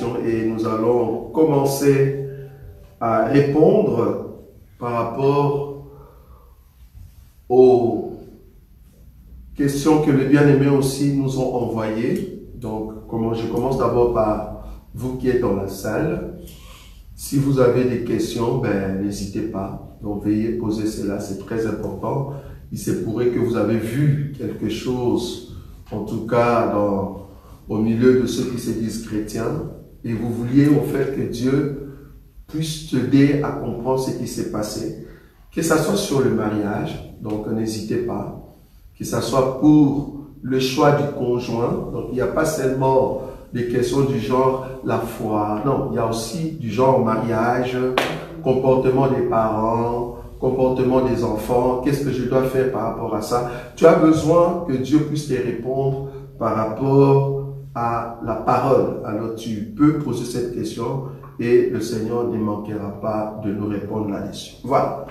questions et nous allons commencer à répondre par rapport aux questions que les bien-aimés aussi nous ont envoyées. Donc, je commence d'abord par vous qui êtes dans la salle. Si vous avez des questions, n'hésitez pas. Donc, veuillez poser cela, c'est très important. Il se pourrait que vous avez vu quelque chose, en tout cas au milieu de ceux qui se disent chrétiens, et vous vouliez au fait que Dieu puisse t'aider à comprendre ce qui s'est passé. Que ce soit sur le mariage, donc n'hésitez pas. Que ce soit pour le choix du conjoint, donc il n'y a pas seulement des questions du genre la foi, non, il y a aussi du genre mariage, comportement des parents, comportement des enfants, qu'est-ce que je dois faire par rapport à ça? Tu as besoin que Dieu puisse te répondre par rapport à la parole. Alors tu peux poser cette question et le Seigneur ne manquera pas de nous répondre là-dessus. Voilà.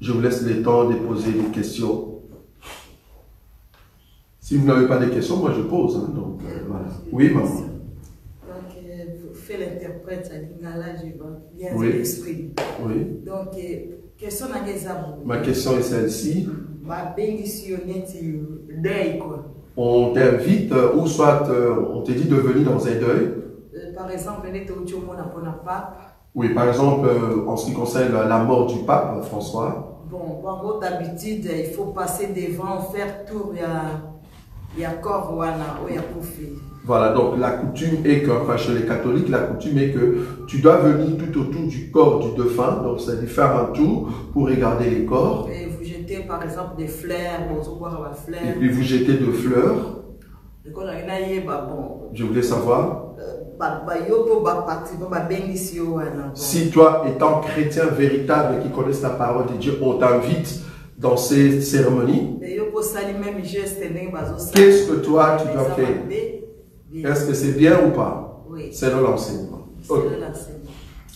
Je vous laisse le temps de poser des questions. Si vous n'avez pas de questions, moi je pose. Hein, donc, voilà. Oui, maman. Donc, vous faites l'interprète à l'ingala, je bien oui. l'esprit. Oui. Donc, question à ma question est celle-ci. On t'invite, ou soit on te dit de venir dans un deuil. Par exemple, oui, par exemple, en ce qui concerne la mort du pape François. Bon, d'habitude, il faut passer devant, faire tour, il y a corps, il y a profil. Voilà, donc la coutume est que, enfin chez les catholiques, la coutume est que tu dois venir tout autour du corps du défunt, donc c'est-à-dire faire un tour pour regarder les corps. Et vous jetez par exemple des fleurs, et puis vous jetez de fleurs. Je voulais savoir. Si toi, étant chrétien véritable qui connaisse la parole de Dieu, on t'invite dans ces cérémonies, qu'est-ce que toi tu dois faire? Est-ce que c'est bien ou pas? Oui. C'est de l'enseignement. Okay.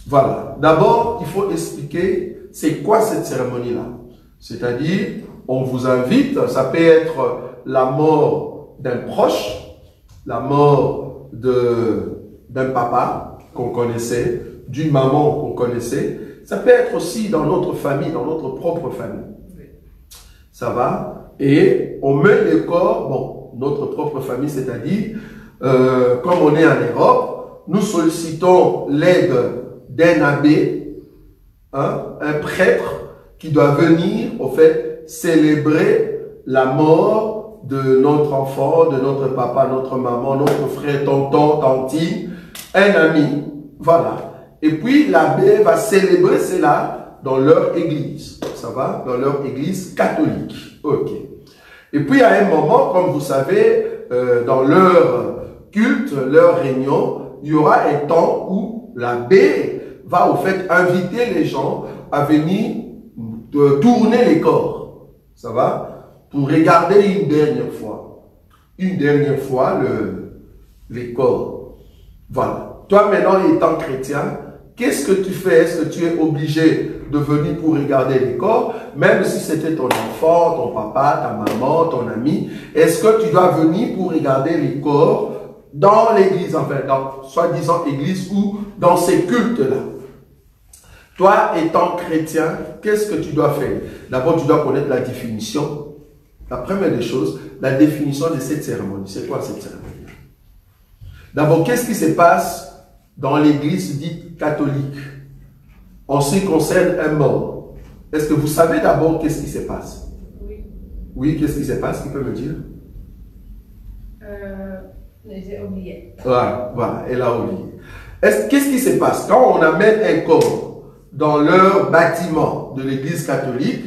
Voilà. D'abord, il faut expliquer c'est quoi cette cérémonie-là. C'est-à-dire, on vous invite, ça peut être la mort d'un proche, la mort d'un papa qu'on connaissait, d'une maman qu'on connaissait. Ça peut être aussi dans notre famille, dans notre propre famille. Ça va? Et on met les corps, bon, notre propre famille, c'est-à-dire, comme on est en Europe, nous sollicitons l'aide d'un abbé, hein, un prêtre qui doit venir, au fait, célébrer la mort de notre enfant, de notre papa, notre maman, notre frère, tonton, tantine, un ami. Voilà. Et puis l'abbé va célébrer cela dans leur église. Ça va? Dans leur église catholique. Ok. Et puis à un moment, comme vous savez, dans leur culte, leur réunion, il y aura un temps où l'abbé va au fait inviter les gens à venir tourner les corps. Ça va? Pour regarder une dernière fois. Une dernière fois les corps. Voilà. Toi maintenant étant chrétien, qu'est-ce que tu fais? Est-ce que tu es obligé de venir pour regarder les corps? Même si c'était ton enfant, ton papa, ta maman, ton ami, est-ce que tu dois venir pour regarder les corps dans l'église, enfin, dans soi-disant église ou dans ces cultes-là? Toi, étant chrétien, qu'est-ce que tu dois faire? D'abord, tu dois connaître la définition. La première des choses, la définition de cette cérémonie. C'est quoi cette cérémonie? D'abord, qu'est-ce qui se passe dans l'église dite catholique en ce qui concerne un mort? Est-ce que vous savez d'abord qu'est-ce qui se passe? Oui. Oui, qu'est-ce qui se passe? Qui peut me dire? J'ai oublié. Voilà, elle a oublié. Qu'est-ce qui se passe quand on amène un corps dans leur bâtiment de l'église catholique?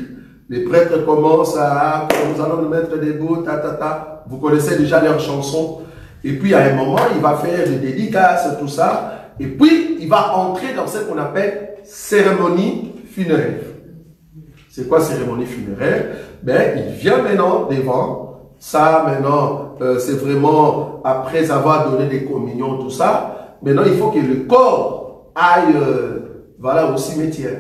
Les prêtres commencent à, nous allons nous mettre debout, ta ta ta. Vous connaissez déjà leurs chansons. Et puis à un moment, il va faire des dédicaces, tout ça. Et puis, il va entrer dans ce qu'on appelle cérémonie funéraire. C'est quoi cérémonie funéraire? Il vient maintenant devant. Ça, maintenant, c'est vraiment après avoir donné des communions, tout ça. Maintenant, il faut que le corps aille, voilà, au cimetière.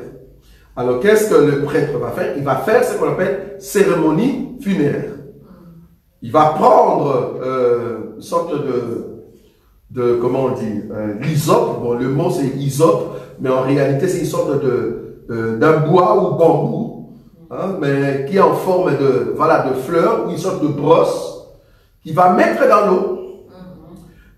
Alors, qu'est-ce que le prêtre va faire? Il va faire ce qu'on appelle cérémonie funéraire. Il va prendre une sorte comment on dit, l'hysope. Bon, le mot c'est hysope, mais en réalité c'est une sorte d'un bois ou bambou, hein, mais qui est en forme de, voilà, de fleurs ou une sorte de brosse, qu'il va mettre dans l'eau.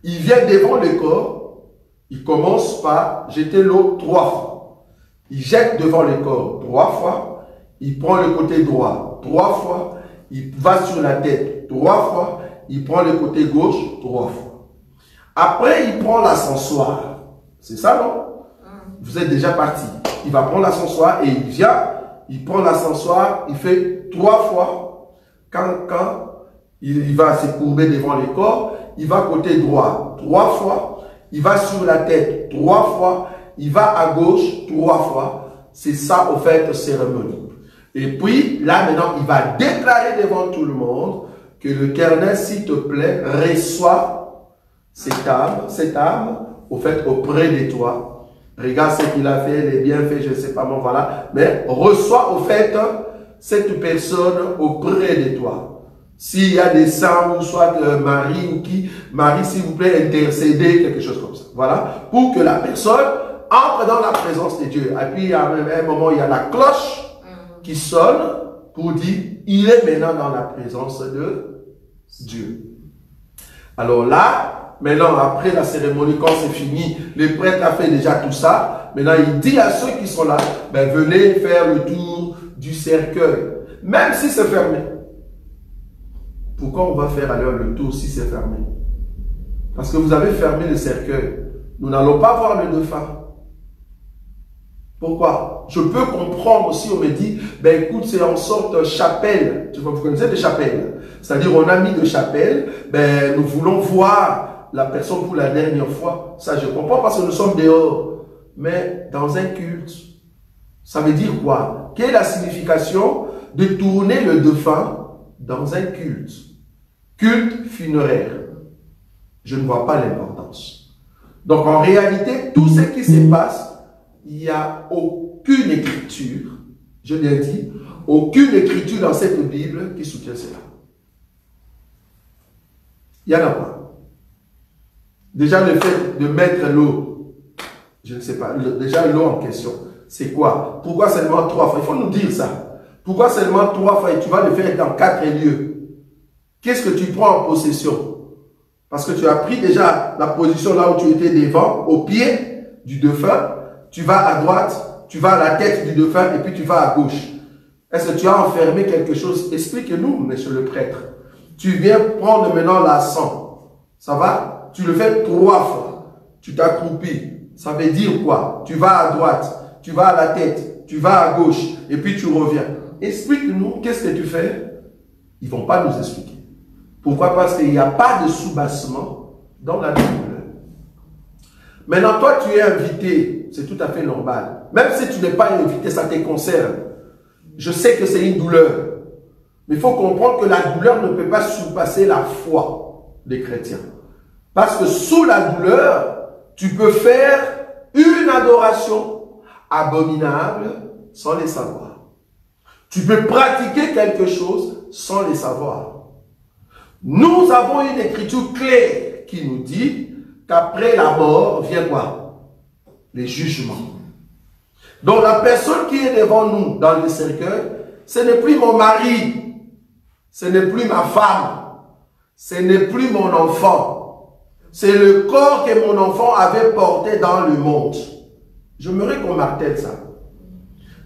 Il vient devant le corps, il commence par jeter l'eau 3 fois. Il jette devant le corps 3 fois, il prend le côté droit 3 fois, il va sur la tête 3 fois, il prend le côté gauche 3 fois. Après, il prend l'ascensoir. C'est ça, non? Vous êtes déjà parti. Il va prendre l'ascensoir et il vient, il prend l'ascensoir, il fait 3 fois. Quand il va se courber devant le corps, il va côté droit 3 fois, il va sur la tête 3 fois, il va à gauche 3 fois. C'est ça, au fait, cérémonie. Et puis, là, maintenant, il va déclarer devant tout le monde que l'Éternel, s'il te plaît, reçoit cette âme, au fait, auprès de toi. Regarde ce qu'il a fait, les bienfaits, je ne sais pas, bon, voilà. Mais reçois, au fait, cette personne auprès de toi. S'il y a des saints, ou soit Marie ou qui, Marie, s'il vous plaît, intercédez, quelque chose comme ça. Voilà. Pour que la personne entre dans la présence de Dieu. Et puis, à un moment, il y a la cloche qui sonne pour dire, il est maintenant dans la présence de Dieu. Alors là, maintenant, après la cérémonie, quand c'est fini, le prêtre a fait déjà tout ça. Maintenant, il dit à ceux qui sont là, ben, venez faire le tour du cercueil. Même si c'est fermé. Pourquoi on va faire alors le tour si c'est fermé? Parce que vous avez fermé le cercueil. Nous n'allons pas voir le défunt. Pourquoi? Je peux comprendre si on me dit, ben écoute, c'est en sorte chapelle. Vous connaissez des chapelles? C'est-à-dire, on a mis de chapelle, ben nous voulons voir la personne pour la dernière fois. Ça, je comprends parce que nous sommes dehors. Mais dans un culte, ça veut dire quoi? Quelle est la signification de tourner le défunt dans un culte? Culte funéraire. Je ne vois pas l'importance. Donc en réalité, tout ce qui se passe, il n'y a aucune écriture, je l'ai dit, aucune écriture dans cette Bible qui soutient cela. Il n'y en a pas. Déjà le fait de mettre l'eau, je ne sais pas, déjà l'eau en question, c'est quoi? Pourquoi seulement 3 fois? Il faut nous dire ça. Pourquoi seulement 3 fois et tu vas le faire dans 4 lieux? Qu'est-ce que tu prends en possession? Parce que tu as pris déjà la position là où tu étais devant, au pied du défunt. Tu vas à droite, tu vas à la tête du défunt et puis tu vas à gauche. Est-ce que tu as enfermé quelque chose? Explique-nous, monsieur le prêtre. Tu viens prendre maintenant l'encens. Ça va? Tu le fais 3 fois. Tu t'accroupis. Ça veut dire quoi? Tu vas à droite, tu vas à la tête, tu vas à gauche et puis tu reviens. Explique-nous, qu'est-ce que tu fais? Ils ne vont pas nous expliquer. Pourquoi? Parce qu'il n'y a pas de soubassement dans la Bible. Maintenant, toi, tu es invité. C'est tout à fait normal. Même si tu n'es pas invité, ça te concerne. Je sais que c'est une douleur. Mais il faut comprendre que la douleur ne peut pas surpasser la foi des chrétiens. Parce que sous la douleur, tu peux faire une adoration abominable sans les savoir. Tu peux pratiquer quelque chose sans les savoir. Nous avons une écriture claire qui nous dit qu'après la mort vient quoi? Les jugements. Donc la personne qui est devant nous dans le cercueil, ce n'est plus mon mari, ce n'est plus ma femme, ce n'est plus mon enfant. C'est le corps que mon enfant avait porté dans le monde. J'aimerais qu'on martèle ça.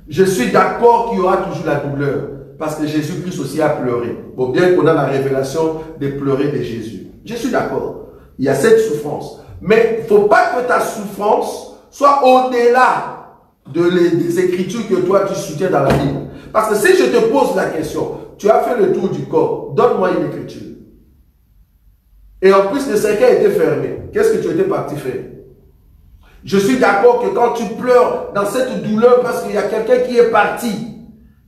Je suis d'accord qu'il y aura toujours la douleur, parce que Jésus-Christ aussi a pleuré. Bon, bien qu'on a la révélation de pleurer de Jésus. Je suis d'accord. Il y a cette souffrance. Mais il ne faut pas que ta souffrance soit au-delà des écritures que toi tu soutiens dans la Bible. Parce que si je te pose la question, tu as fait le tour du corps, donne-moi une écriture. Et en plus, le cercueil était fermé. Qu'est-ce que tu étais parti faire? Je suis d'accord que quand tu pleures dans cette douleur parce qu'il y a quelqu'un qui est parti,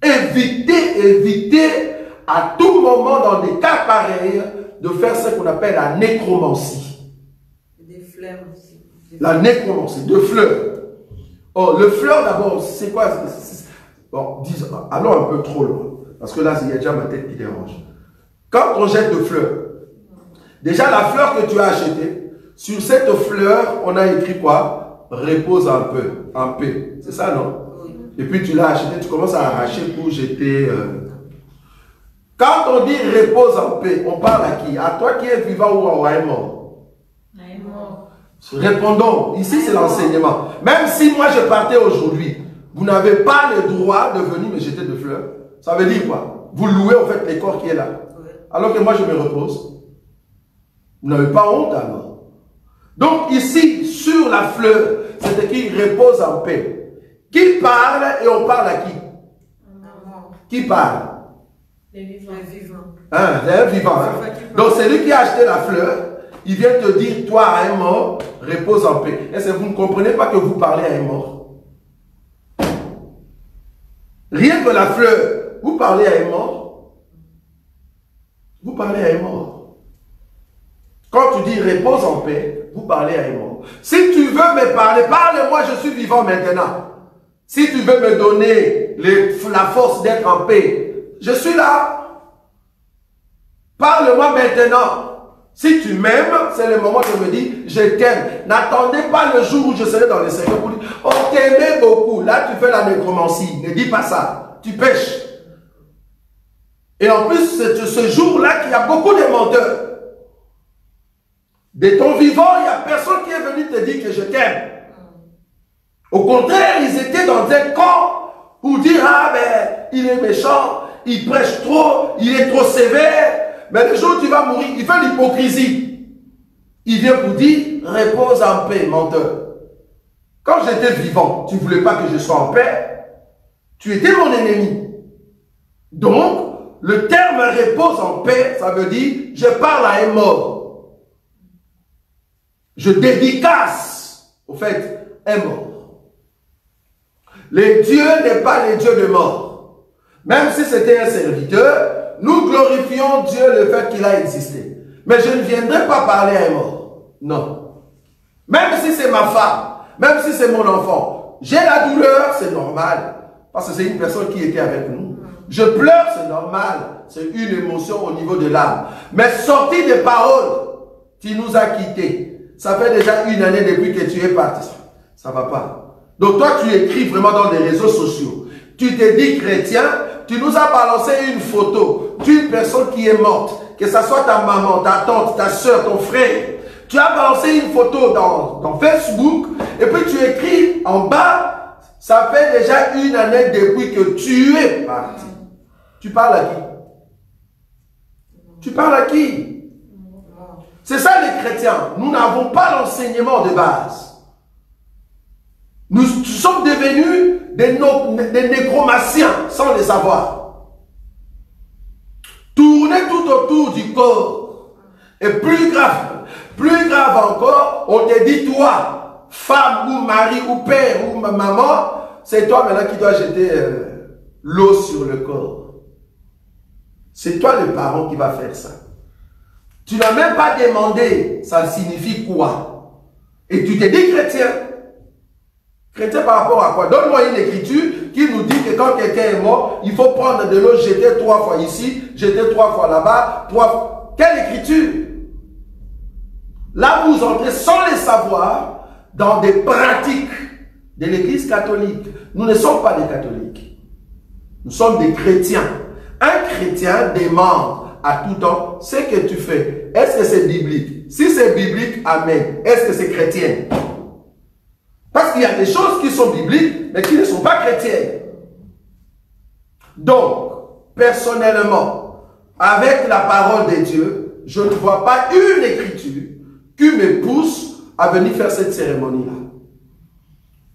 évitez à tout moment dans des cas pareils de faire ce qu'on appelle la nécromancie. Des fleurs aussi. La nécromancie, de fleurs. Oh, le fleur d'abord, c'est quoi? Bon, allons un peu trop loin. Parce que là, il y a déjà ma tête qui dérange. Quand on jette de fleurs, déjà la fleur que tu as achetée, Sur cette fleur, on a écrit quoi? Repose un peu, en paix. C'est ça, non? Oui. Et puis tu l'as acheté, tu commences à arracher pour jeter. Quand on dit repose en paix, on parle à qui? À toi qui es vivant ou à un mort? À un mort. Répondons. Ici, c'est l'enseignement. Même si moi je partais aujourd'hui, vous n'avez pas le droit de venir me jeter de fleurs. Ça veut dire quoi? Vous louez en fait les corps qui est là. Oui. Alors que moi je me repose. Vous n'avez pas honte alors. Donc ici, sur la fleur, c'est écrit repose en paix. Qui parle et on parle à qui? À mort. Qui parle? Les vivants. Les vivants. Hein, c'est un vivant. Hein? Donc c'est lui qui a acheté la fleur, il vient te dire, toi à un mort, repose en paix. Est-ce que vous ne comprenez pas que vous parlez à un mort? Rien que la fleur, vous parlez à un mort. Vous parlez à un mort. Quand tu dis repose en paix, vous parlez à un mort. Si tu veux me parler, parle-moi, je suis vivant maintenant. Si tu veux me donner la force d'être en paix, je suis là. Parle-moi maintenant. Si tu m'aimes, c'est le moment de me dire, je t'aime. N'attendez pas le jour où je serai dans le Seigneur pour dire, on t'aimait beaucoup. Là, tu fais la nécromancie. Ne dis pas ça. Tu pêches. Et en plus, c'est ce jour-là qu'il y a beaucoup de menteurs. De ton vivant, il n'y a personne qui est venu te dire que je t'aime. Au contraire, ils étaient dans un camp pour dire, ah ben, il est méchant, il prêche trop, il est trop sévère. Mais le jour où tu vas mourir, il fait l'hypocrisie. Il vient pour dire, repose en paix, menteur. Quand j'étais vivant, tu ne voulais pas que je sois en paix. Tu étais mon ennemi. Donc, le terme repose en paix, ça veut dire, je parle à un mort. Je dédicace, au fait, un mort. Le Dieu n'est pas le Dieu de mort. Même si c'était un serviteur, nous glorifions Dieu le fait qu'il a existé. Mais je ne viendrai pas parler à un mort. Non. Même si c'est ma femme, même si c'est mon enfant, j'ai la douleur, c'est normal. Parce que c'est une personne qui était avec nous. Je pleure, c'est normal. C'est une émotion au niveau de l'âme. Mais sorti des paroles, tu nous as quittés. Ça fait déjà 1 année depuis que tu es parti. Ça ne va pas. Donc toi, tu écris vraiment dans les réseaux sociaux. Tu te dis chrétien, tu nous as balancé une photo d'une personne qui est morte. Que ce soit ta maman, ta tante, ta soeur, ton frère. Tu as balancé une photo dans Facebook et puis tu écris en bas, ça fait déjà 1 année depuis que tu es parti. Tu parles à qui? Tu parles à qui? C'est ça les chrétiens. Nous n'avons pas l'enseignement de base. Nous sommes devenus des nécromanciens sans le savoir. Tourner tout autour du corps. Et plus grave encore, on te dit toi, femme ou mari ou père ou maman, c'est toi maintenant qui dois jeter l'eau sur le corps. C'est toi le parent qui va faire ça. Tu n'as même pas demandé, ça signifie quoi? Et tu te dis chrétien. Chrétien par rapport à quoi? Donne-moi une écriture qui nous dit que quand quelqu'un est mort, il faut prendre de l'eau, jeter 3 fois ici, jeter 3 fois là-bas, 3 fois. Quelle écriture? Là, vous entrez sans le savoir dans des pratiques de l'Église catholique. Nous ne sommes pas des catholiques. Nous sommes des chrétiens. Un chrétien demande à tout temps ce que tu fais. Est-ce que c'est biblique? Si c'est biblique, amen. Est-ce que c'est chrétien? Parce qu'il y a des choses qui sont bibliques, mais qui ne sont pas chrétiennes. Donc, personnellement, avec la parole de Dieu, je ne vois pas une écriture qui me pousse à venir faire cette cérémonie-là.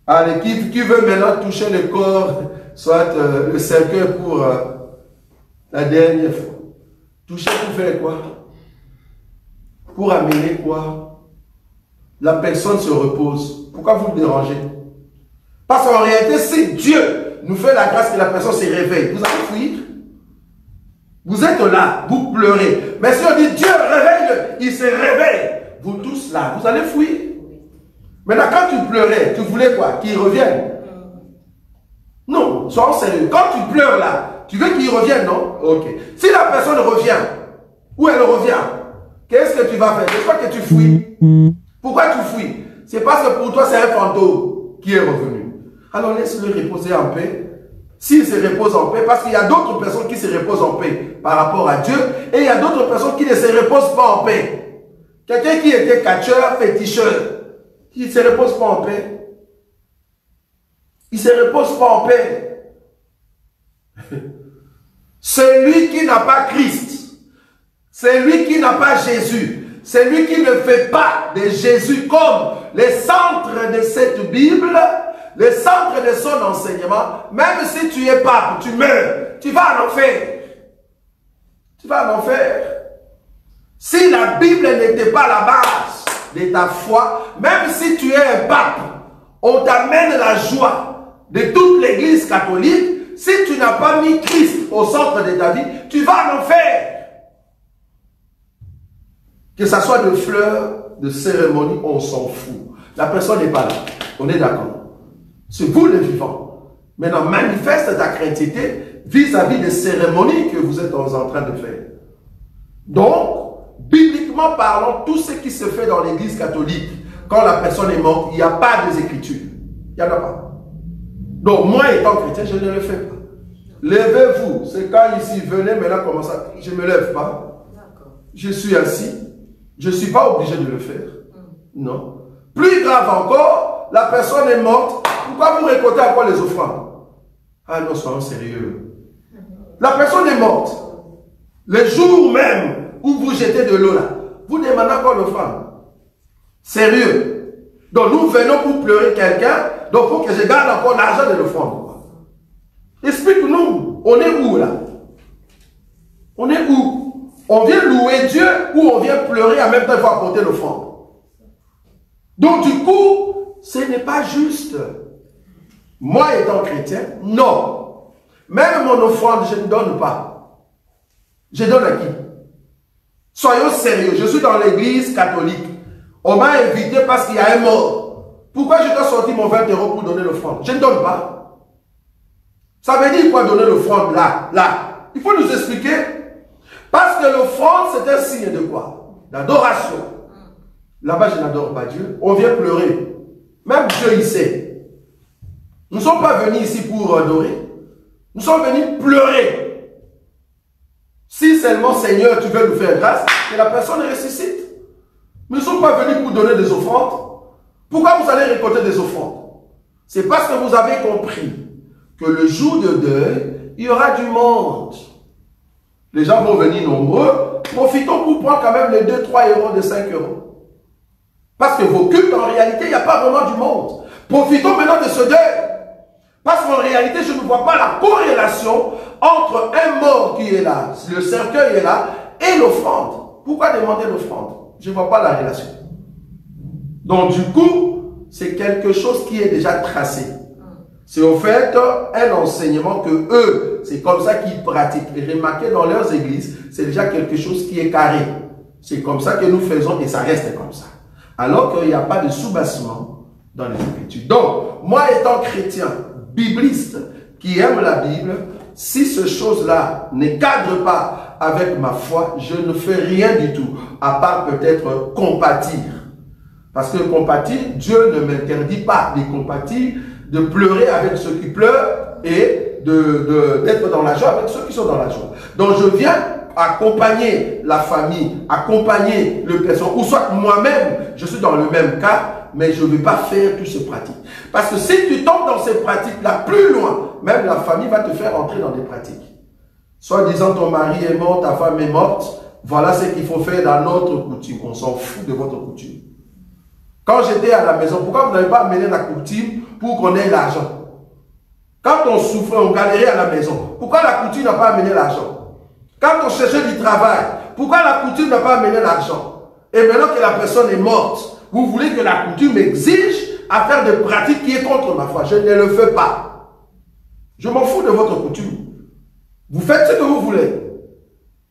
Allez, qui veut maintenant toucher le corps, soit le cercueil pour la dernière fois? Toucher pour faire quoi? Pour amener quoi? La personne se repose. Pourquoi vous le dérangez? Parce qu'en réalité, si Dieu nous fait la grâce que la personne se réveille, vous allez fuir. Vous êtes là, vous pleurez. Mais si on dit Dieu réveille-le, il se réveille. Vous tous là, vous allez fuir. Maintenant, quand tu pleurais, tu voulais quoi? Qu'il revienne? Non, sois sérieux. Quand tu pleures là, tu veux qu'il revienne, non? Ok. Si la personne revient, ou elle revient, qu'est-ce que tu vas faire? C'est pas que tu fuis. Pourquoi tu fuis? C'est parce que pour toi, c'est un fantôme qui est revenu. Alors laisse-le reposer en paix. S'il se repose en paix, parce qu'il y a d'autres personnes qui se reposent en paix par rapport à Dieu, et il y a d'autres personnes qui ne se reposent pas en paix. Quelqu'un qui était catcheur, féticheur, il ne se repose pas en paix. Il ne se repose pas en paix. Celui qui n'a pas Christ, celui qui n'a pas Jésus, celui qui ne fait pas de Jésus comme le centre de cette Bible, le centre de son enseignement, même si tu es pape, tu meurs, tu vas en enfer. Tu vas en enfer. Si la Bible n'était pas la base de ta foi, même si tu es un pape, on t'amène la joie de toute l'église catholique. Si tu n'as pas mis Christ au centre de ta vie, tu vas en enfer. Que ça soit de fleurs, de cérémonie, on s'en fout. La personne n'est pas là. On est d'accord. C'est vous le vivant. Maintenant, manifeste ta chrétienté vis-à-vis des cérémonies que vous êtes en train de faire. Donc, bibliquement parlant, tout ce qui se fait dans l'église catholique, quand la personne est morte, il n'y a pas des écritures. Il n'y en a pas. Donc, moi étant chrétien, je ne le fais pas. Levez-vous. C'est quand ici, venez, maintenant, comment ça? Je ne me lève pas. Je suis assis. Je ne suis pas obligé de le faire. Non. Plus grave encore, la personne est morte. Pourquoi vous récoltez encore les offrandes? Ah non, soyons sérieux. La personne est morte. Le jour même où vous jetez de l'eau là, vous demandez encore l'offrande. Sérieux. Donc nous venons pour pleurer quelqu'un, donc il faut que je garde encore l'argent de l'offrande. Explique-nous, on est où là? On est où? On vient louer Dieu ou on vient pleurer en même temps il faut apporter l'offrande? Donc du coup, ce n'est pas juste. Moi étant chrétien, non. Même mon offrande, je ne donne pas. Je donne à qui? Soyons sérieux, je suis dans l'église catholique. On m'a invité parce qu'il y a un mort. Pourquoi je dois sortir mon 20 € pour donner l'offrande? Je ne donne pas. Ça veut dire quoi donner l'offrande là? Là. Il faut nous expliquer. Parce que l'offrande, c'est un signe de quoi? D'adoration. Là-bas, je n'adore pas Dieu. On vient pleurer. Même Dieu, il sait. Nous ne sommes pas venus ici pour adorer. Nous sommes venus pleurer. Si seulement, Seigneur, tu veux nous faire grâce, que la personne ressuscite. Nous ne sommes pas venus pour donner des offrandes. Pourquoi vous allez récolter des offrandes? C'est parce que vous avez compris que le jour de deuil, il y aura du monde. Les gens vont venir nombreux. Profitons pour prendre quand même les 2, 3 €, de 5 €. Parce que vos cultes, en réalité, il n'y a pas vraiment du monde. Profitons maintenant de ce deuil. Parce qu'en réalité, je ne vois pas la corrélation entre un mort qui est là, le cercueil est là, et l'offrande. Pourquoi demander l'offrande? Je ne vois pas la relation. Donc du coup, c'est quelque chose qui est déjà tracé. C'est en fait un enseignement que eux, c'est comme ça qu'ils pratiquent. Et remarquez dans leurs églises, c'est déjà quelque chose qui est carré. C'est comme ça que nous faisons et ça reste comme ça. Alors qu'il n'y a pas de soubassement dans les Écritures. Donc, moi étant chrétien, bibliste, qui aime la Bible, si ces choses-là ne cadrent pas avec ma foi, je ne fais rien du tout, à part peut-être compatir. Parce que compatir, Dieu ne m'interdit pas de compatir, de pleurer avec ceux qui pleurent et d'être dans la joie avec ceux qui sont dans la joie. Donc je viens accompagner la famille, accompagner le personne, ou soit moi-même, je suis dans le même cas, mais je ne vais pas faire toutes ces pratiques. Parce que si tu tombes dans ces pratiques-là plus loin, même la famille va te faire entrer dans des pratiques. Soit disant ton mari est mort, ta femme est morte, voilà ce qu'il faut faire dans notre coutume. On s'en fout de votre coutume. Quand j'étais à la maison, pourquoi vous n'avez pas amené la coutume pour qu'on ait l'argent? Quand on souffrait, on galérait à la maison, pourquoi la coutume n'a pas amené l'argent? Quand on cherchait du travail, pourquoi la coutume n'a pas amené l'argent? Et maintenant que la personne est morte, vous voulez que la coutume exige à faire des pratiques qui est contre ma foi. Je ne le fais pas. Je m'en fous de votre coutume. Vous faites ce que vous voulez.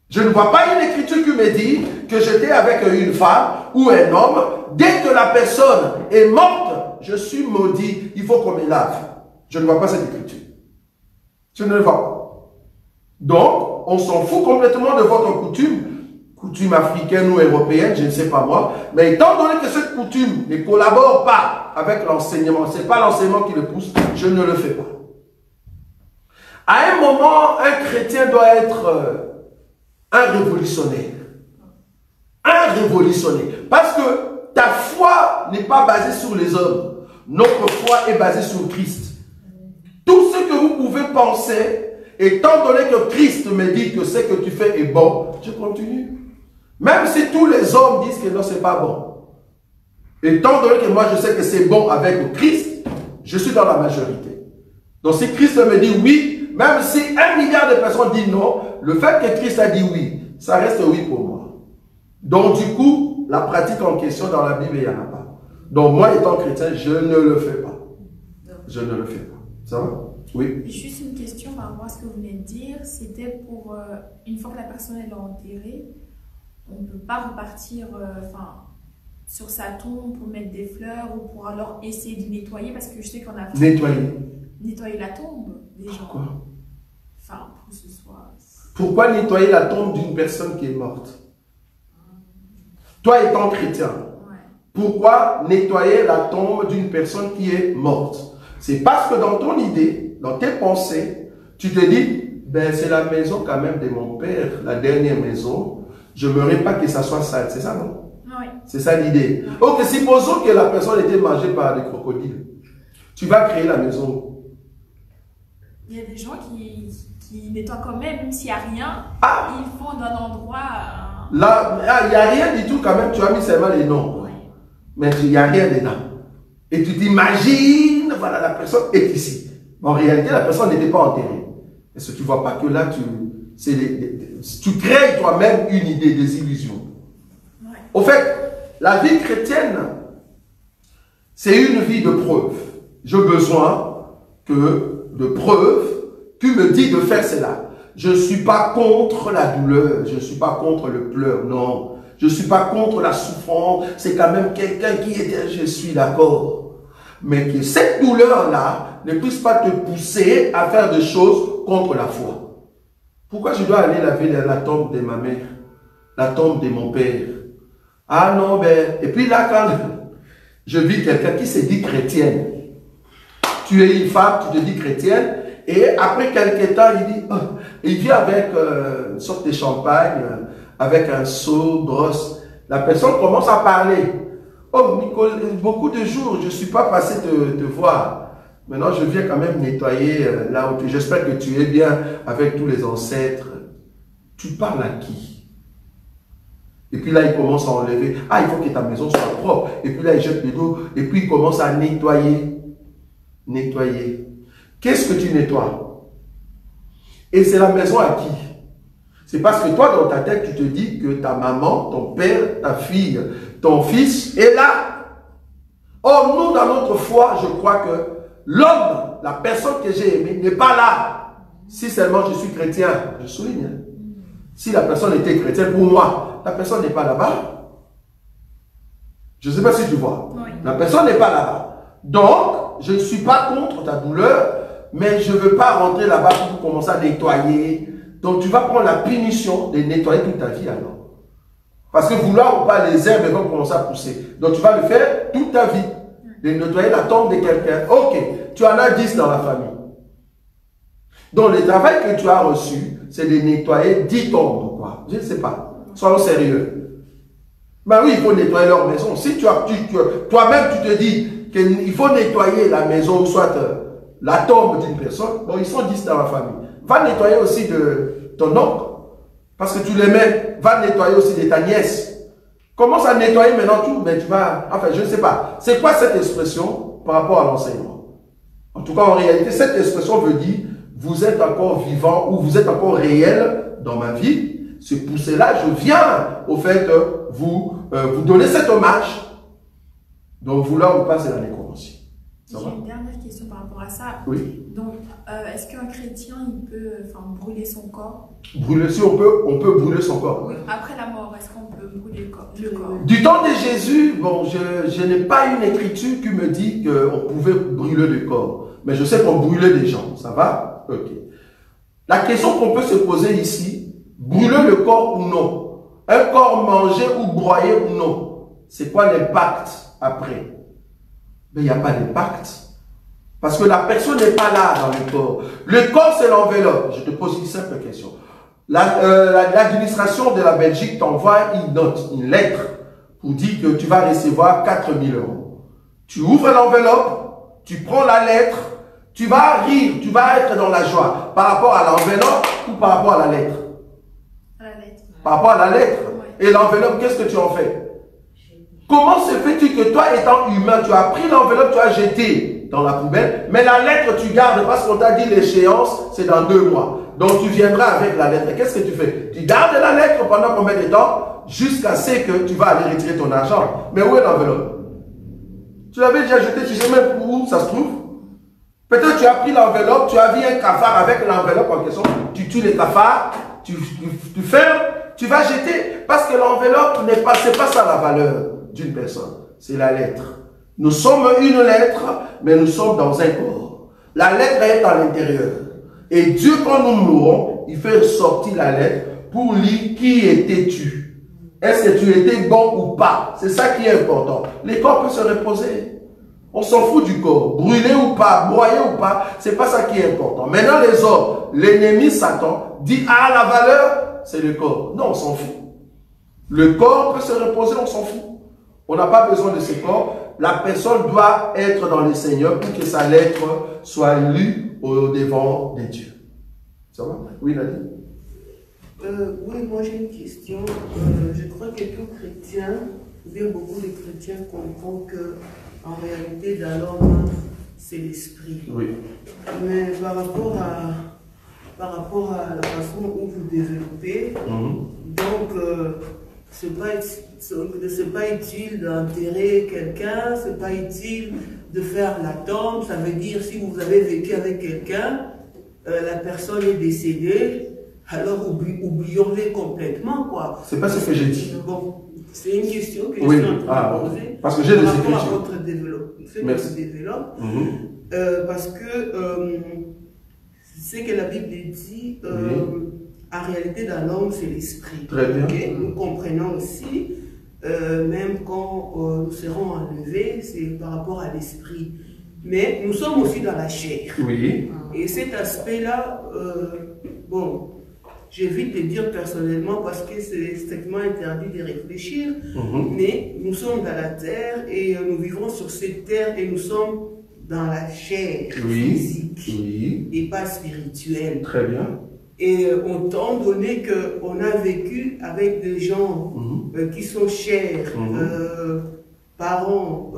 Je ne vois pas une écriture qui me dit que j'étais avec une femme ou un homme. Dès que la personne est morte, je suis maudit. Il faut qu'on me lave. Je ne vois pas cette écriture. Je ne le vois pas. Donc, on s'en fout complètement de votre coutume. coutume africaine ou européenne, je ne sais pas moi, mais étant donné que cette coutume ne collabore pas avec l'enseignement, ce n'est pas l'enseignement qui le pousse, je ne le fais pas. À un moment, un chrétien doit être un révolutionnaire. Un révolutionnaire. Parce que ta foi n'est pas basée sur les hommes. Notre foi est basée sur Christ. Tout ce que vous pouvez penser, étant donné que Christ me dit que ce que tu fais est bon, je continue. Même si tous les hommes disent que non, c'est pas bon. Étant donné que moi je sais que c'est bon avec Christ, je suis dans la majorité. Donc si Christ me dit oui, même si 1 milliard de personnes disent non, le fait que Christ a dit oui, ça reste oui pour moi. Donc du coup, la pratique en question dans la Bible, il n'y en a pas. Donc moi étant chrétien, je ne le fais pas. Je ne le fais pas. Ça va? Oui. Juste une question par rapport à ce que vous venez de dire. C'était pour, une fois que la personne est enterrée, on ne peut pas repartir sur sa tombe pour mettre des fleurs ou pour alors essayer de nettoyer, parce que je sais qu'on a... Nettoyer la tombe des gens. Pourquoi? Enfin, pour que ce soit... Pourquoi nettoyer la tombe d'une personne qui est morte? Toi étant chrétien, pourquoi nettoyer la tombe d'une personne qui est morte? C'est parce que dans ton idée, dans tes pensées, tu te dis, ben c'est la maison quand même de mon père, la dernière maison, je n'aimerais pas que ça soit sale, c'est ça non? Oui. C'est ça l'idée. Ok, supposons que la personne était mangée par des crocodiles. Tu vas créer la maison. Il y a des gens qui nettoient quand même s'il n'y a rien, ils font d'un endroit... Là, il n'y a rien du tout quand même, tu as mis seulement les noms. Ouais. Mais il n'y a rien dedans. Et tu t'imagines, voilà, la personne est ici. En réalité, la personne n'était pas enterrée. Est-ce que tu ne vois pas que là, tu crées toi-même une idée, des illusions. Ouais. Au fait, la vie chrétienne, c'est une vie de preuve. J'ai besoin de preuves. Tu me dis de faire cela. Je ne suis pas contre la douleur. Je ne suis pas contre le pleur. Non. Je ne suis pas contre la souffrance. C'est quand même quelqu'un qui est... Je suis d'accord. Mais que cette douleur-là ne puisse pas te pousser à faire des choses contre la foi. Pourquoi je dois aller laver la tombe de ma mère? La tombe de mon père? Ah non, ben... Et puis là, quand je vis quelqu'un qui se dit chrétienne, tu es une femme, tu te dis chrétienne, et après quelques temps, il dit, il vient avec une sorte de champagne, avec un seau, brosse. La personne commence à parler. Oh, Nicole, beaucoup de jours, je ne suis pas passé te voir. Maintenant, je viens quand même nettoyer là où tu es. J'espère que tu es bien avec tous les ancêtres. Tu parles à qui? Et puis là, il commence à enlever. Ah, il faut que ta maison soit propre. Et puis là, il jette l'eau. Et puis, il commence à nettoyer. Nettoyer. Qu'est-ce que tu nettoies? Et c'est la maison à qui? C'est parce que toi, dans ta tête, tu te dis que ta maman, ton père, ta fille, ton fils est là. Or, nous, dans notre foi, je crois que l'homme, la personne que j'ai aimée, n'est pas là. Si seulement je suis chrétien, je souligne. Si la personne était chrétienne, pour moi, la personne n'est pas là-bas. Je ne sais pas si tu vois. Oui. La personne n'est pas là-bas. Donc, je ne suis pas contre ta douleur, mais je ne veux pas rentrer là-bas pour commencer à nettoyer. Donc, tu vas prendre la punition de nettoyer toute ta vie alors. Parce que vouloir ou pas, les herbes vont commencer à pousser. Donc, tu vas le faire toute ta vie. De nettoyer la tombe de quelqu'un. Ok, tu en as 10 dans la famille. Donc, le travail que tu as reçu, c'est de nettoyer 10 tombes, quoi. Je ne sais pas. Soyons sérieux. Ben oui, il faut nettoyer leur maison. Si toi-même, tu te dis qu'il faut nettoyer la maison, ou soit la tombe d'une personne, bon, ils sont 10 dans la famille. Va nettoyer aussi de ton oncle. Parce que tu l'aimais. Va nettoyer aussi de ta nièce. Commence à nettoyer maintenant tout, mais tu vas... Enfin, je ne sais pas. C'est quoi cette expression par rapport à l'enseignement? En tout cas, en réalité, cette expression veut dire vous êtes encore vivant ou vous êtes encore réel dans ma vie. C'est pour cela je viens au fait vous donner cet hommage. Donc, vouloir ou pas, c'est la nécromancie. J'ai une dernière question par rapport à ça. Oui. Donc, est-ce qu'un chrétien, il peut brûler son corps? Brûler, si on peut brûler son corps. Oui. Après la mort, est-ce qu'on peut brûler le corps? Du temps de Jésus, bon, je n'ai pas une écriture qui me dit qu'on pouvait brûler le corps. Mais je sais qu'on brûlait des gens. Ça va? Ok. La question qu'on peut se poser ici, brûler le corps ou non? Un corps mangé ou broyé ou non. C'est quoi l'impact après? Mais il n'y a pas d'impact. Parce que la personne n'est pas là dans le corps. Le corps, c'est l'enveloppe. Je te pose une simple question. L'administration de la Belgique t'envoie une note, une lettre, pour dire que tu vas recevoir 4 000 €. Tu ouvres l'enveloppe, tu prends la lettre, tu vas rire, tu vas être dans la joie. Par rapport à l'enveloppe ou par rapport à la lettre? À la lettre. Par rapport à la lettre. Ouais. Et l'enveloppe, qu'est-ce que tu en fais? Comment se fait-il que toi, étant humain, tu as pris l'enveloppe, tu as jeté dans la poubelle, mais la lettre, tu gardes parce qu'on t'a dit l'échéance, c'est dans 2 mois. Donc, tu viendras avec la lettre. Qu'est-ce que tu fais? Tu gardes la lettre pendant combien de temps? Jusqu'à ce que tu vas aller retirer ton argent. Mais où est l'enveloppe? Tu l'avais déjà jeté, tu sais même où ça se trouve? Peut-être tu as pris l'enveloppe, tu as vu un cafard avec l'enveloppe en question, tu tues les cafards, tu fermes, tu vas jeter. Parce que l'enveloppe n'est pas, c'est pas ça la valeur d'une personne, c'est la lettre. Nous sommes une lettre, mais nous sommes dans un corps. La lettre est à l'intérieur. Et Dieu, quand nous mourons, il fait sortir la lettre pour lire qui étais-tu. Est-ce que tu étais bon ou pas? C'est ça qui est important. Les corps peuvent se reposer. On s'en fout du corps. Brûler ou pas, broyer ou pas, c'est pas ça qui est important. Maintenant, les hommes, l'ennemi Satan, dit, ah, la valeur, c'est le corps. Non, on s'en fout. Le corps peut se reposer, on s'en fout. On n'a pas besoin de ce corps. La personne doit être dans le Seigneur pour que sa lettre soit lue au devant de Dieu. Ça va? Oui, Nadine? Oui, moi j'ai une question. Je crois que tout chrétien, ou bien beaucoup de chrétiens comprennent que en réalité, dans l'homme, c'est l'esprit. Oui. Mais par rapport à la façon où vous développez, donc c'est pas utile d'enterrer quelqu'un, c'est pas utile de faire la tombe. Ça veut dire si vous avez vécu avec quelqu'un, la personne est décédée, alors oublions-les complètement, quoi. C'est pas ce que j'ai dit. Bon, c'est une question que je Oui. suis en train de poser. Parce que j'ai des par rapport à écritures. votre développement. Merci. Parce que c'est que la Bible dit, en réalité, dans l'homme, c'est l'esprit. Très bien. Okay? Nous comprenons aussi, même quand nous serons enlevés, c'est par rapport à l'esprit. Mais nous sommes aussi dans la chair. Oui. Et cet aspect-là, bon, j'évite de dire personnellement parce que c'est strictement interdit de réfléchir, mais nous sommes dans la terre et nous vivons sur cette terre et nous sommes dans la chair physique et pas spirituelle. Très bien. Et autant donné qu'on a vécu avec des gens qui sont chers, parents,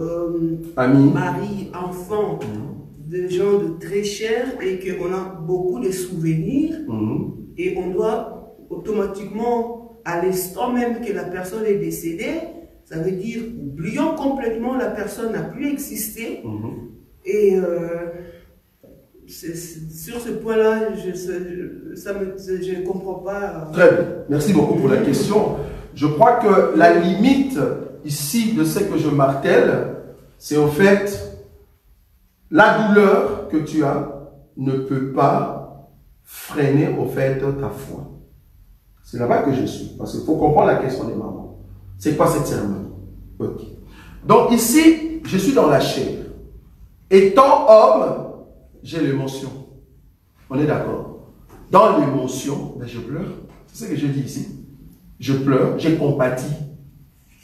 amis, mari, enfants, des gens de très chers et qu'on a beaucoup de souvenirs et on doit automatiquement, à l'instant même que la personne est décédée, ça veut dire oublions complètement, la personne n'a plus existé et sur ce point-là, je ne comprends pas. Très bien. Merci beaucoup pour la question. Je crois que la limite ici de ce que je martèle, c'est au fait, la douleur que tu as ne peut pas freiner au fait ta foi. C'est là-bas que je suis. Parce qu'il faut comprendre la question des mamans. C'est quoi cette cérémonie? Ok. Donc ici, je suis dans la chair. Étant homme, j'ai l'émotion. On est d'accord? Dans l'émotion, ben je pleure. C'est ce que je dis ici. Je pleure, j'ai compati.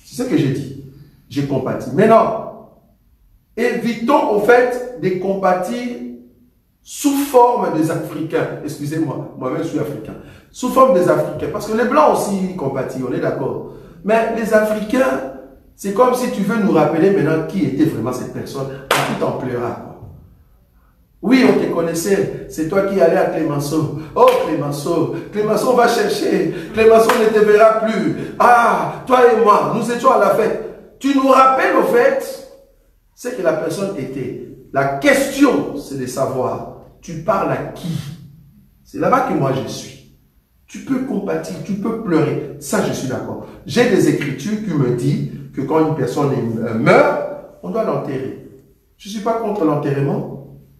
C'est ce que je dis. J'ai compati. Maintenant, évitons au fait de compatir sous forme des Africains. Excusez-moi, moi-même je suis africain. Sous forme des Africains. Parce que les Blancs aussi compatissent, on est d'accord. Mais les Africains, c'est comme si tu veux nous rappeler maintenant qui était vraiment cette personne. Tout en pleurant. Oui, on te connaissait. C'est toi qui allais à Clémenceau. Oh, Clémenceau. Clémenceau va chercher. Clémenceau ne te verra plus. Ah, toi et moi, nous étions à la fête. Tu nous rappelles au fait ce que la personne était. La question, c'est de savoir, tu parles à qui? C'est là-bas que moi je suis. Tu peux compatir, tu peux pleurer. Ça, je suis d'accord. J'ai des écritures qui me disent que quand une personne meurt, on doit l'enterrer. Je ne suis pas contre l'enterrement.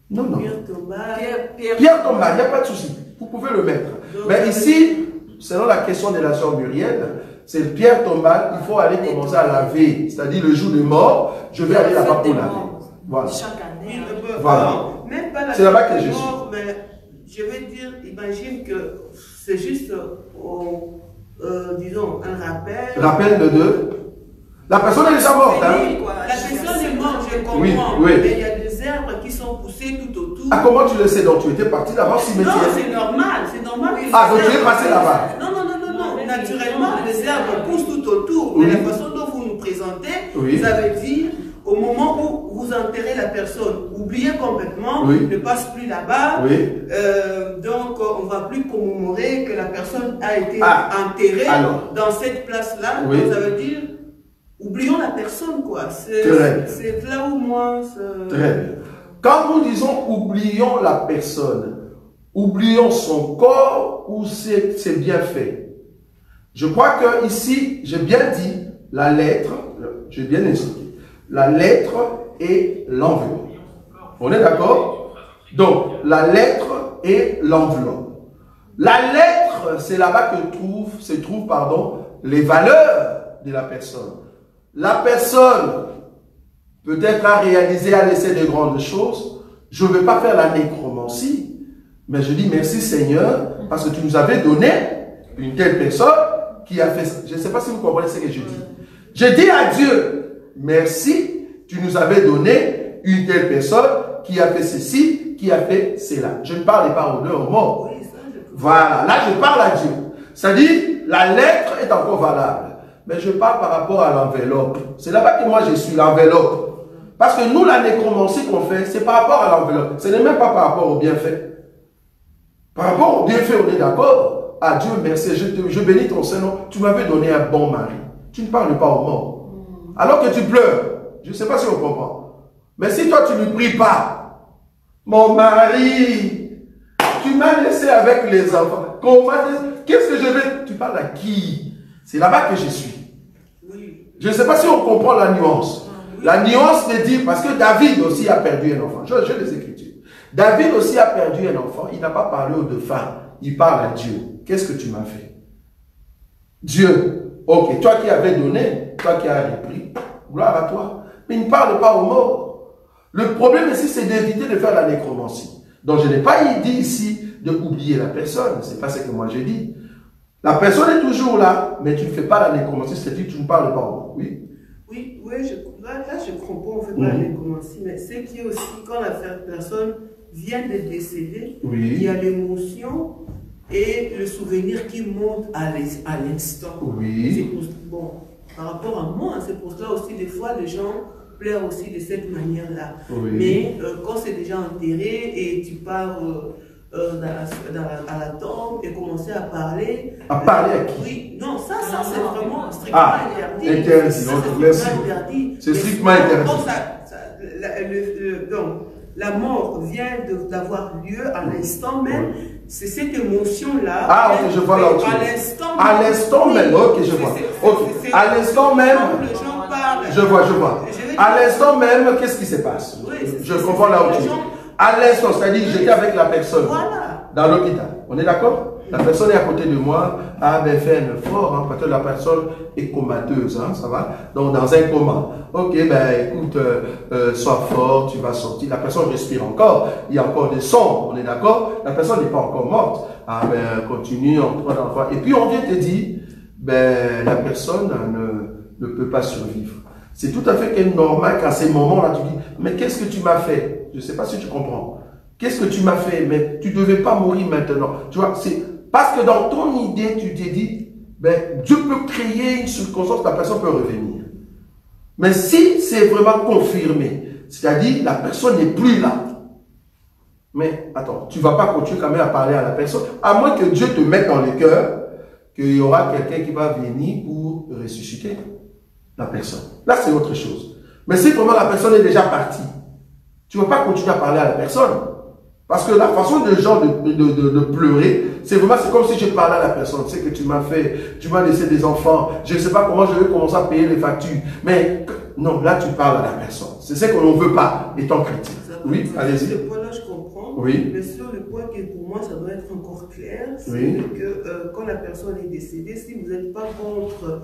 Non. Pierre Thomas, il n'y a pas de souci. Vous pouvez le mettre. Mais ici, selon la question de la sœur Muriel, c'est le pierre tombale, il faut aller commencer à laver. C'est-à-dire le jour de mort, je vais aller là-bas pour laver. Voilà. Chaque année. Voilà. Même pas la c'est là-bas que je suis. Mais je veux dire, imagine que c'est juste, disons, un rappel. Rappel de deux. La personne est déjà morte. Hein? La personne est morte, je comprends. Oui. Mais il y a des herbes qui sont poussées tout autour. Ah, comment tu le sais? Donc tu étais parti là-bas au cimetière? Non, c'est normal, c'est normal. Ah, donc tu es passé là-bas? Non. Naturellement, les herbes poussent tout autour. Mais la façon dont vous nous présentez, ça veut dire, au moment où vous enterrez la personne, oubliez complètement, ne passe plus là-bas. Donc, on ne va plus commémorer que la personne a été enterrée dans cette place-là. Donc, ça veut dire, oublions la personne, quoi. C'est là où moi... Très bien. Quand nous disons oublions la personne, oublions son corps ou c'est bien fait. Je crois que ici, j'ai bien dit la lettre, j'ai bien expliqué, la lettre et l'enveloppe. On est d'accord? Donc, la lettre et l'enveloppe. La lettre, c'est là-bas que se trouvent les valeurs de la personne. La personne peut-être a réalisé, a laissé de grandes choses. Je ne veux pas faire la nécromancie, mais je dis merci Seigneur, parce que tu nous avais donné une telle personne qui a fait ça. Je ne sais pas si vous comprenez ce que je dis. Je dis à Dieu, merci, tu nous avais donné une telle personne qui a fait ceci, qui a fait cela. Je ne parle pas aux morts. Voilà, là je parle à Dieu. C'est-à-dire, la lettre est encore valable. Mais je parle par rapport à l'enveloppe. C'est là-bas que moi je suis, l'enveloppe. Parce que nous, la nécromancie qu'on fait, c'est par rapport à l'enveloppe. Ce n'est même pas par rapport au bienfait. Par rapport au bienfait, on est d'accord. Ah Dieu, merci, je bénis ton Saint-Nom. Tu m'avais donné un bon mari. Tu ne parles pas aux morts. Alors que tu pleures. Je ne sais pas si on comprend. Mais si toi, tu ne pries pas, mon mari, tu m'as laissé avec les enfants. Qu'est-ce que je vais... Tu parles à qui? C'est là-bas que je suis. Je ne sais pas si on comprend la nuance. La nuance de dire, parce que David aussi a perdu un enfant. Je les Écritures. David aussi a perdu un enfant. Il n'a pas parlé aux deux femmes. Il parle à Dieu. Qu'est-ce que tu m'as fait? Dieu, ok, toi qui avais donné, toi qui as repris, gloire à toi. Mais il ne parle pas aux morts. Le problème ici, c'est d'éviter de faire la nécromancie. Donc je n'ai pas dit ici d'oublier la personne. Ce n'est pas ce que moi j'ai dit. La personne est toujours là, mais tu ne fais pas la nécromancie, c'est-à-dire que tu ne parles pas aux morts. Oui, là je comprends, on ne fait pas la nécromancie, mais c'est qui aussi, quand la personne vient de décéder, il y a l'émotion et le souvenir qui monte à l'instant. Bon, par rapport à moi, c'est pour cela aussi, des fois, les gens pleurent aussi de cette manière-là. Mais quand c'est déjà enterré et tu pars à la tombe et commencer à parler. À parler à qui? Oui, non, ça c'est vraiment strictement interdit. C'est strictement interdit. Donc, la mort vient d'avoir lieu à l'instant même. C'est cette émotion-là. Ah, ok, je vois là où tu es. À l'instant même, ok, je vois. À l'instant même, je vois. À l'instant même, qu'est-ce qui se passe? Je comprends là où tu es. À l'instant, c'est-à-dire j'étais avec la personne dans l'hôpital. On est d'accord? La personne est à côté de moi. Ah ben fait un effort, hein, parce que la personne est comateuse, hein, ça va? Donc dans un coma. Ok, ben écoute, sois fort, tu vas sortir. La personne respire encore. Il y a encore des sons, on est d'accord? La personne n'est pas encore morte. Ah ben continue, on croit dans le fond. Et puis on vient te dire, ben la personne ne peut pas survivre. C'est tout à fait normal qu'à ces moments-là, tu dis, mais qu'est-ce que tu m'as fait? Je ne sais pas si tu comprends. Qu'est-ce que tu m'as fait? Mais tu ne devais pas mourir maintenant. Tu vois, c'est parce que dans ton idée, tu t'es dit, ben, Dieu peut créer une circonstance, la personne peut revenir. Mais si c'est vraiment confirmé, c'est-à-dire la personne n'est plus là. Mais attends, tu ne vas pas continuer quand même à parler à la personne, à moins que Dieu te mette dans le cœur qu'il y aura quelqu'un qui va venir pour ressusciter la personne. Là, c'est autre chose. Mais si vraiment la personne est déjà partie, tu ne vas pas continuer à parler à la personne. Parce que la façon des gens de pleurer, c'est vraiment, c'est comme si je parlais à la personne. Tu sais que tu m'as fait, tu m'as laissé des enfants, je ne sais pas comment je vais commencer à payer les factures. Mais non, là tu parles à la personne. C'est ce qu'on ne veut pas, étant chrétien. Oui, allez-y. Le point là, je comprends. Oui. Mais sur le point qui est pour moi, ça doit être encore clair. C'est Oui. que quand la personne est décédée, si vous n'êtes pas contre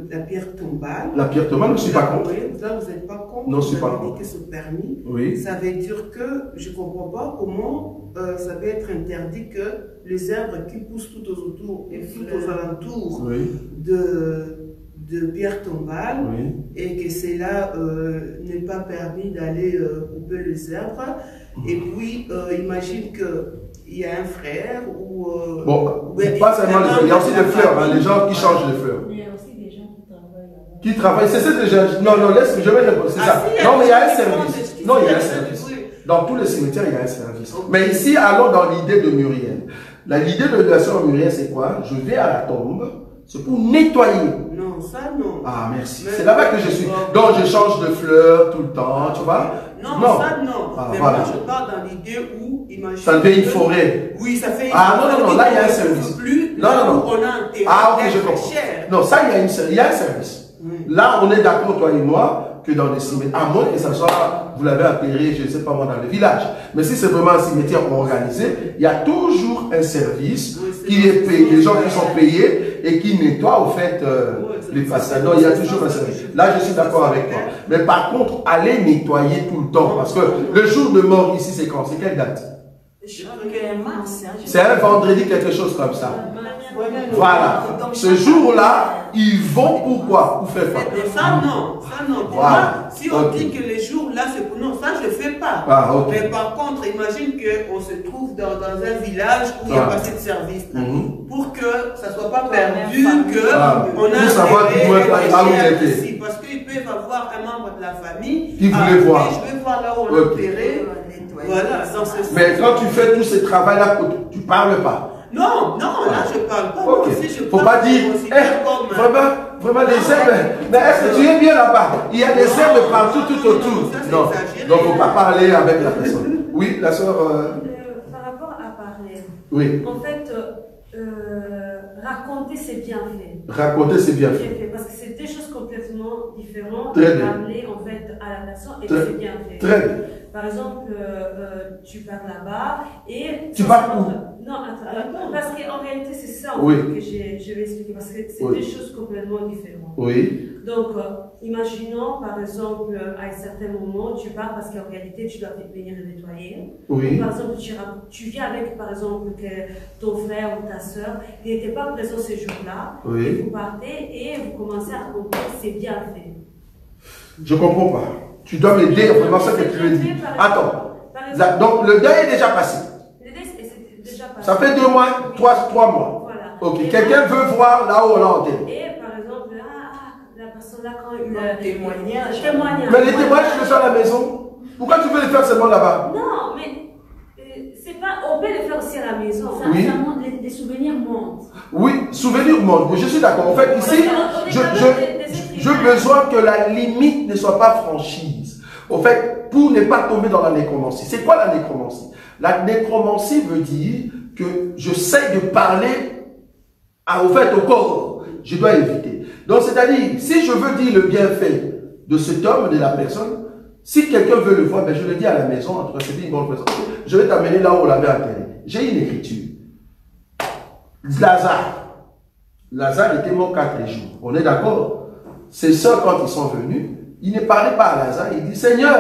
la pierre tombale. La pierre tombale, je ne suis pas contre. Oui, là, vous n'êtes pas contre. Non, je suis pas vous avez contre. dit que c'est permis. Oui. Ça veut dire que je ne comprends pas comment ça va être interdit que les arbres qui poussent tout autour et tout aux alentours Oui. de pierre tombale Oui. et que c'est là n'est pas permis d'aller couper les arbres. Et puis, imagine qu'il y a un frère ou... Bon, pas seulement les fleurs, il y a aussi des fleurs, hein, les gens qui changent les fleurs. Il y a aussi des gens qui travaillent là-bas. Qui travaillent, c'est ça déjà. Non, non, laisse, je vais répondre, c'est ça. si, Non, mais il y a un des gens service. qui Non, il y a un font des service. choses, oui. Dans tous les cimetières, il y a un service. Mais ici, allons dans l'idée de Muriel. L'idée de la sœur Muriel, c'est quoi? Je vais à la tombe, c'est pour nettoyer. Non, ça non. Ah, merci. Mais- C'est là-bas que je suis. Donc, je change de fleurs tout le temps, tu vois? Non, ça non. Ah, Mais voilà. moi, je parle dans l'idée où, imagine... Ça devient une que- forêt. Oui, ça fait... Ah, non, non, non, là, il y a un on service. ne peut plus, Non, là non, non. où on a un terrain Ah, ok, très, je très comprends. cher. Non, ça, il y a un service. Là, on est d'accord, toi et moi, que dans des cimetières, à moins que ça soit, vous l'avez atterré, je ne sais pas moi, dans le village. Mais si c'est vraiment un cimetière organisé, il y a toujours un service Oui, c'est qui vrai. est payé, des gens qui sont payés et qui nettoient, au fait, les passages. Non, il y a toujours un service. Là, je suis d'accord avec toi. Mais par contre, allez nettoyer tout le temps. Parce que le jour de mort ici, c'est quand? C'est quelle date? C'est un vendredi, quelque chose comme ça. Voilà. Ce jour-là, ils vont pourquoi? Pour faire quoi? Ça non, ça non. Pour Voilà. moi, si on Ok. dit que les jours-là, c'est pour... Non, ça je ne fais pas. Ah, ok. Mais par contre, imagine qu'on se trouve dans un village où il n'y a Ah. pas assez de service. Mhm. Pour que ça ne soit pas perdu, que Ah. on a Pour savoir intérêt d'où est- à là où il aller était. ici. Parce qu'ils peuvent avoir un membre de la famille Qui voulait ah, voir. Je vais voir là où on Ok. a enterré. Voilà, dans ce sens. Mais quand tu fais tous ces travaux-là, tu ne parles pas. Non, non, là je parle pas. Ok. Moi aussi, je Faut parle pas dire, aussi eh, comme, vraiment les herbes. Mais est-ce que tu es bien là-bas? Il y a des herbes partout, tout autour. ça, c'est Non. exagéré. Donc, faut pas parler avec la personne. Oui, la soeur. Par rapport à parler, Oui. en fait, raconter c'est bien fait. Raconter, c'est bien Bien fait. fait, parce que c'est deux choses complètement différentes. Très bien. Parler en fait à la personne et Très- c'est bien fait. Très bien. Par exemple, tu pars là-bas et... Tu pars où? Non, attends, parce qu'en réalité c'est ça Oui. que je vais expliquer, parce que c'est Oui. deux choses complètement différentes. Oui. Donc, imaginons par exemple, à un certain moment, tu pars parce qu'en réalité tu dois venir nettoyer. Oui. Par exemple, tu viens avec, par exemple, que ton frère ou ta soeur, il n'était pas présent ce jour-là, Oui. et vous partez et vous commencez à raconter, c'est bien fait. Je comprends pas. Tu dois me dire vraiment ce que tu veux dire. Attends. Par exemple, Donc, le deuil est déjà passé. le dé- c'est déjà passé. Ça fait 2 mois, 3 mois. Voilà. Ok. Et Quelqu'un là- veut voir là où on l'a enterré. Et par exemple, la personne là, quand il Témoignage. Mais les témoignages, tu le fais à la maison. Pourquoi tu veux les faire seulement là-bas? Non, mais c'est pas. On peut le faire aussi à la maison. Oui. Ça montre, les souvenirs montent. Oui, souvenir monte. Je suis d'accord. En fait, ici, j'ai besoin que la limite ne soit pas franchise. Au fait, pour ne pas tomber dans la nécromancie. C'est quoi la nécromancie? La nécromancie veut dire que j'essaie de parler au corps. Je dois éviter. Donc, c'est-à-dire, si je veux dire le bienfait de cet homme, de la personne, si quelqu'un veut le voir, ben je le dis à la maison, en tout cas, c'est une bonne personne. Je vais t'amener là où on l'avait enterré. J'ai une écriture. Lazare était mort 4 jours. On est d'accord? Ses soeurs, quand ils sont venus, ils ne parlaient pas à Lazare. Ils disent, Seigneur,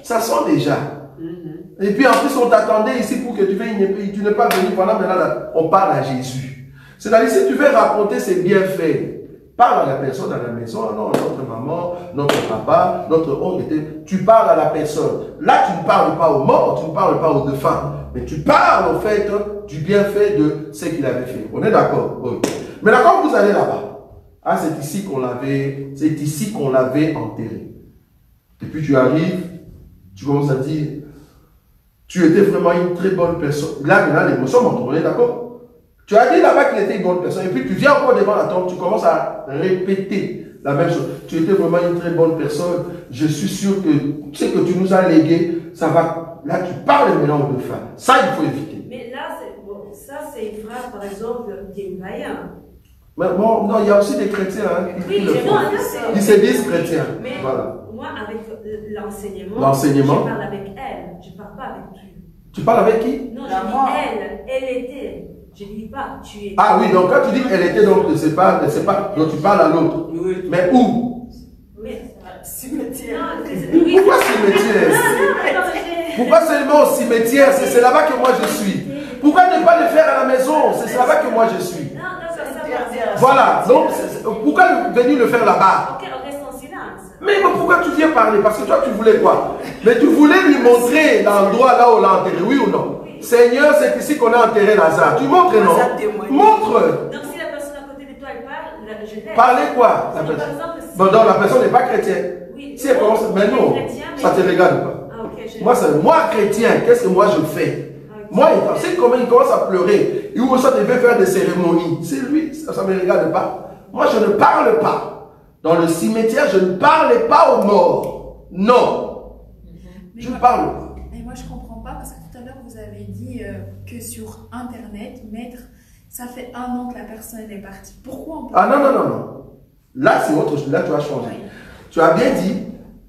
ça sent déjà. Et puis en plus, on t'attendait ici pour que tu viennes, tu n'es pas venu. Voilà, maintenant, là, on parle à Jésus. C'est-à-dire, si tu veux raconter ses bienfaits, parle à la personne à la maison. Non, notre maman, notre papa, notre oncle, tu parles à la personne. Là, tu ne parles pas aux morts, tu ne parles pas aux défunts. Mais tu parles, au fait, du bienfait de ce qu'il avait fait. On est d'accord? Oui. Maintenant, quand vous allez là-bas, ah, c'est ici qu'on l'avait enterré. Et puis tu arrives, tu commences à dire, tu étais vraiment une très bonne personne. Là, maintenant, l'émotion monte, on est d'accord? Tu as dit là-bas qu'il était une bonne personne. Et puis tu viens encore devant la tombe, tu commences à répéter la même chose. Tu étais vraiment une très bonne personne. Je suis sûr que ce que tu nous as légué, ça va. Là, tu parles maintenant aux deux femmes. Ça, il faut éviter. Mais là, ça, c'est une phrase, par exemple, d'un païen. Mais bon, non, il y a aussi des chrétiens qui le font. Ils se disent chrétiens. Mais voilà. moi, avec l'enseignement, L'enseignement. je parle avec elle, je ne parle pas avec lui. Tu parles avec qui? Non, je dis elle était. Je ne dis pas tu es. Ah oui, donc quand tu dis elle était, donc c'est pas, donc tu parles à l'autre. Oui. Mais où? Cimetière. Pourquoi cimetière? Pourquoi seulement au cimetière? C'est là-bas que moi je suis. Pourquoi ne pas le faire à la maison? C'est là-bas que moi je suis. Voilà, donc pourquoi venir le faire là-bas? Ok, on reste en silence. Mais pourquoi tu viens parler? Parce que toi tu voulais quoi? Mais tu voulais lui montrer l'endroit là où on l'a enterré, oui ou non? Seigneur, c'est ici qu'on a enterré Lazare. Tu montres, non? Montre! Donc si la personne à côté de toi elle parle, je laisse. Parlez quoi? La personne. Bon, donc la personne n'est pas chrétienne. Oui. Si elle commence, mais non, ça te regarde pas. Ah, ok, Moi, chrétien, qu'est-ce que moi je fais? Moi, si il commence à pleurer, il ça devait faire des cérémonies. C'est lui, ça ne me regarde pas. Moi, je ne parle pas. Dans le cimetière, je ne parle pas aux morts. Non. Je ne parle pas. Mais moi, je ne comprends pas parce que tout à l'heure, vous avez dit que sur Internet, maître, ça fait 1 an que la personne est partie. Pourquoi on peut... Ah non. Là, c'est autre chose. Là, tu as changé. Oui. Tu as bien dit,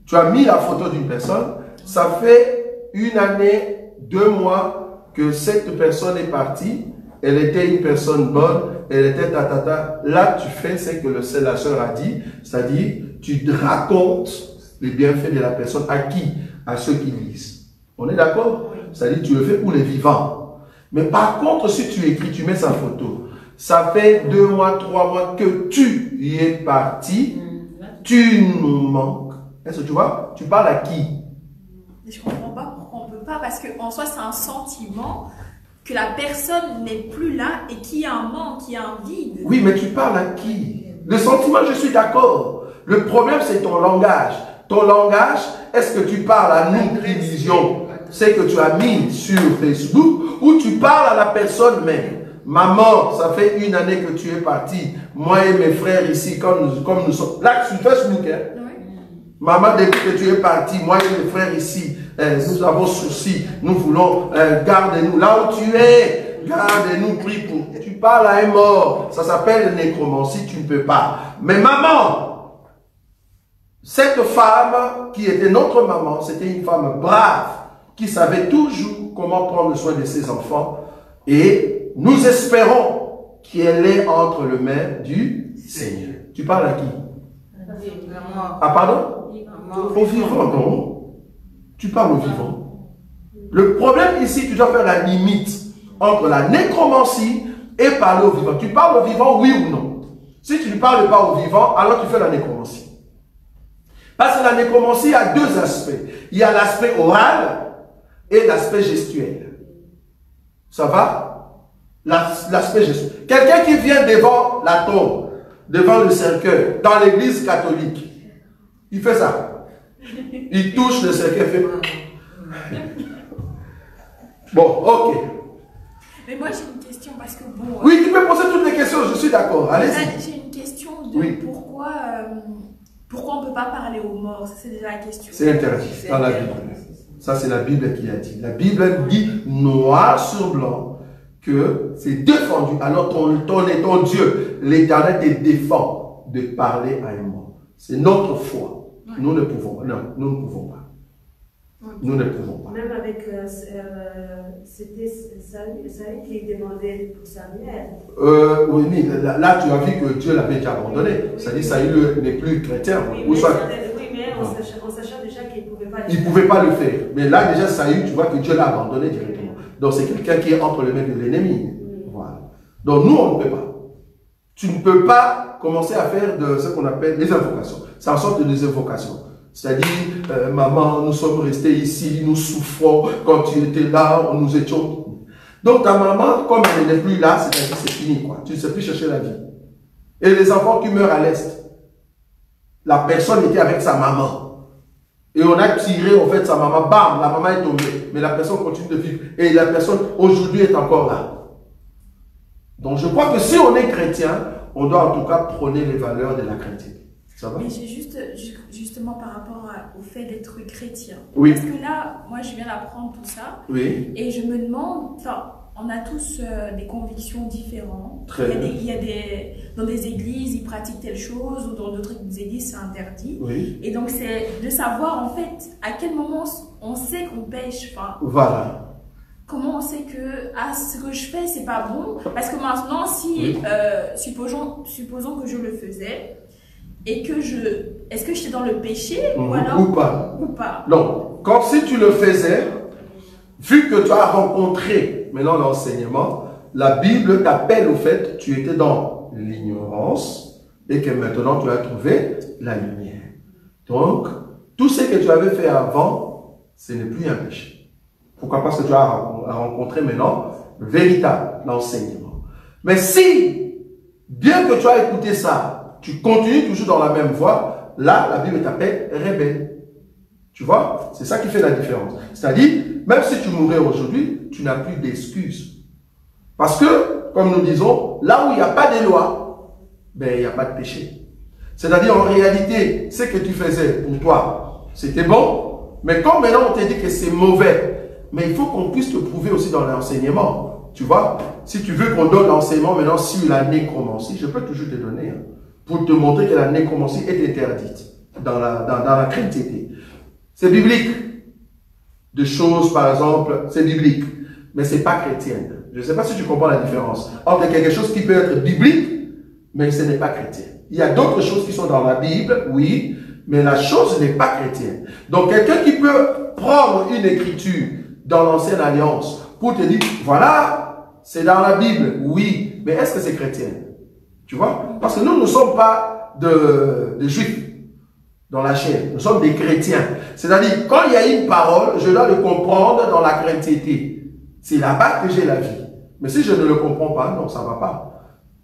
tu as mis la photo d'une personne. Ça fait 1 année, 2 mois que cette personne est partie. Elle était une personne bonne. Elle était tatata. Là, tu fais ce que la sœur a dit. C'est-à-dire, tu racontes les bienfaits de la personne. À qui? À ceux qui lisent. On est d'accord? Oui. C'est-à-dire, tu le fais pour les vivants. Mais par contre, si tu écris, tu mets sa photo. Ça fait 2 mois, 3 mois que tu y es parti. Tu nous manques. Est-ce que tu vois? Tu parles à qui? Je ne comprends pas pourquoi on ne peut pas. Parce qu'en soi, c'est un sentiment que la personne n'est plus là et qu'il y a un manque, qu'il y a un vide. Oui, mais tu parles à qui? Le sentiment, je suis d'accord. Le problème, c'est ton langage. Ton langage, est-ce que tu parles à nous, religion, c'est que tu as mis sur Facebook, ou tu parles à la personne même? Maman, ça fait 1 année que tu es parti. Moi et mes frères ici, comme nous sommes. Là, sur Facebook, hein? Oui. Maman, depuis que tu es parti, moi et mes frères ici, nous avons souci. Nous voulons, garde-nous. Là où tu es, garde-nous, prie pour. Tu parles à un mort. Ça s'appelle nécromancie, tu ne peux pas. Mais maman, cette femme qui était notre maman, c'était une femme brave, qui savait toujours comment prendre soin de ses enfants. Et nous espérons qu'elle est entre les mains du Seigneur. Tu parles à qui? Ah, pardon? Au vivant, non? Tu parles au vivant. Le problème ici, tu dois faire la limite entre la nécromancie et parler au vivant. Tu parles au vivant, oui ou non? Si tu ne parles pas au vivant, alors tu fais la nécromancie. Parce que la nécromancie a 2 aspects. Il y a l'aspect oral et l'aspect gestuel. Ça va? L'aspect gestuel. Quelqu'un qui vient devant la tombe, devant le cercueil, dans l'église catholique, il fait ça. Il touche le cercueil, fait... Bon, ok. Mais moi j'ai une question parce que bon... Oui, tu peux poser toutes les questions, je suis d'accord. Allez-y. J'ai une question de pourquoi on ne peut pas parler aux morts. C'est déjà la question. C'est interdit dans la Bible. Ça, c'est la Bible qui a dit. La Bible dit noir sur blanc que c'est défendu. Alors ton Dieu, l'Éternel te défend de parler à un mort. C'est notre foi. Nous ne pouvons pas. Non, nous ne pouvons pas. Nous ne pouvons pas. Même avec, c'était Saül qui demandait pour Samuel. Oui, là tu as vu que Dieu l'avait déjà abandonné. C'est-à-dire Saül n'est plus chrétien. Oui, mais en sachant déjà qu'il ne pouvait pas le faire. Il ne pouvait pas le faire. Mais là déjà Saül, tu vois que Dieu l'a abandonné directement. Donc c'est quelqu'un qui est entre les mains de l'ennemi. Voilà. Donc nous, on ne peut pas. Tu ne peux pas commencer à faire de ce qu'on appelle les invocations. C'est en sorte de des invocations. C'est-à-dire, maman, nous sommes restés ici, nous souffrons, quand tu étais là, nous étions... Donc ta maman, comme elle n'est plus là, c'est-à-dire c'est fini, quoi. Tu ne sais plus chercher la vie. Et les enfants qui meurent à l'Est, la personne était avec sa maman. Et on a tiré, en fait, sa maman, bam, la maman est tombée. Mais la personne continue de vivre. Et la personne, aujourd'hui, est encore là. Donc je crois que si on est chrétien, on doit en tout cas prôner les valeurs de la chrétienté. Ça va? Mais c'est justement par rapport au fait d'être chrétien. Oui. Parce que là, moi je viens d'apprendre tout ça. Oui. Et je me demande, enfin, on a tous des convictions différentes. Très bien. Dans des églises, ils pratiquent telle chose, ou dans d'autres églises, c'est interdit. Oui. Et donc c'est de savoir en fait à quel moment on sait qu'on pêche. Enfin, voilà. comment on sait que ce que je fais, c'est pas bon? Parce que maintenant, si, supposons que je le faisais, et que est-ce que j'étais dans le péché ou alors... Ou pas. Non. Comme si tu le faisais, vu que tu as rencontré maintenant l'enseignement, la Bible t'appelle au fait que tu étais dans l'ignorance et que maintenant tu as trouvé la lumière. Donc, tout ce que tu avais fait avant, ce n'est plus un péché. Pourquoi? Parce que tu as rencontré maintenant le véritable, l'enseignement. Mais si, bien que tu as écouté ça, tu continues toujours dans la même voie, là, la Bible t'appelle rebelle. Tu vois? C'est ça qui fait la différence. C'est-à-dire, même si tu mourrais aujourd'hui, tu n'as plus d'excuses. Parce que, comme nous disons, là où il n'y a pas de loi, ben, il n'y a pas de péché. C'est-à-dire, en réalité, ce que tu faisais pour toi, c'était bon, mais comme maintenant on te dit que c'est mauvais, mais il faut qu'on puisse te prouver aussi dans l'enseignement. Tu vois, si tu veux qu'on donne l'enseignement maintenant sur la nécromancie, je peux toujours te donner, hein, pour te montrer que la nécromancie est interdite dans la chrétienté. C'est biblique. De choses, par exemple, c'est biblique, mais c'est pas chrétienne. Je ne sais pas si tu comprends la différence entre quelque chose qui peut être biblique, mais ce n'est pas chrétien. Il y a d'autres choses qui sont dans la Bible, oui, mais la chose n'est pas chrétienne. Donc, quelqu'un qui peut prendre une écriture dans l'Ancienne Alliance pour te dire, voilà, c'est dans la Bible, oui, mais est-ce que c'est chrétien? Tu vois? Parce que nous ne sommes pas de juifs dans la chair, nous sommes des chrétiens. C'est-à-dire, quand il y a une parole, je dois le comprendre dans la chrétienté. C'est là-bas que j'ai la vie. Mais si je ne le comprends pas, non, ça ne va pas.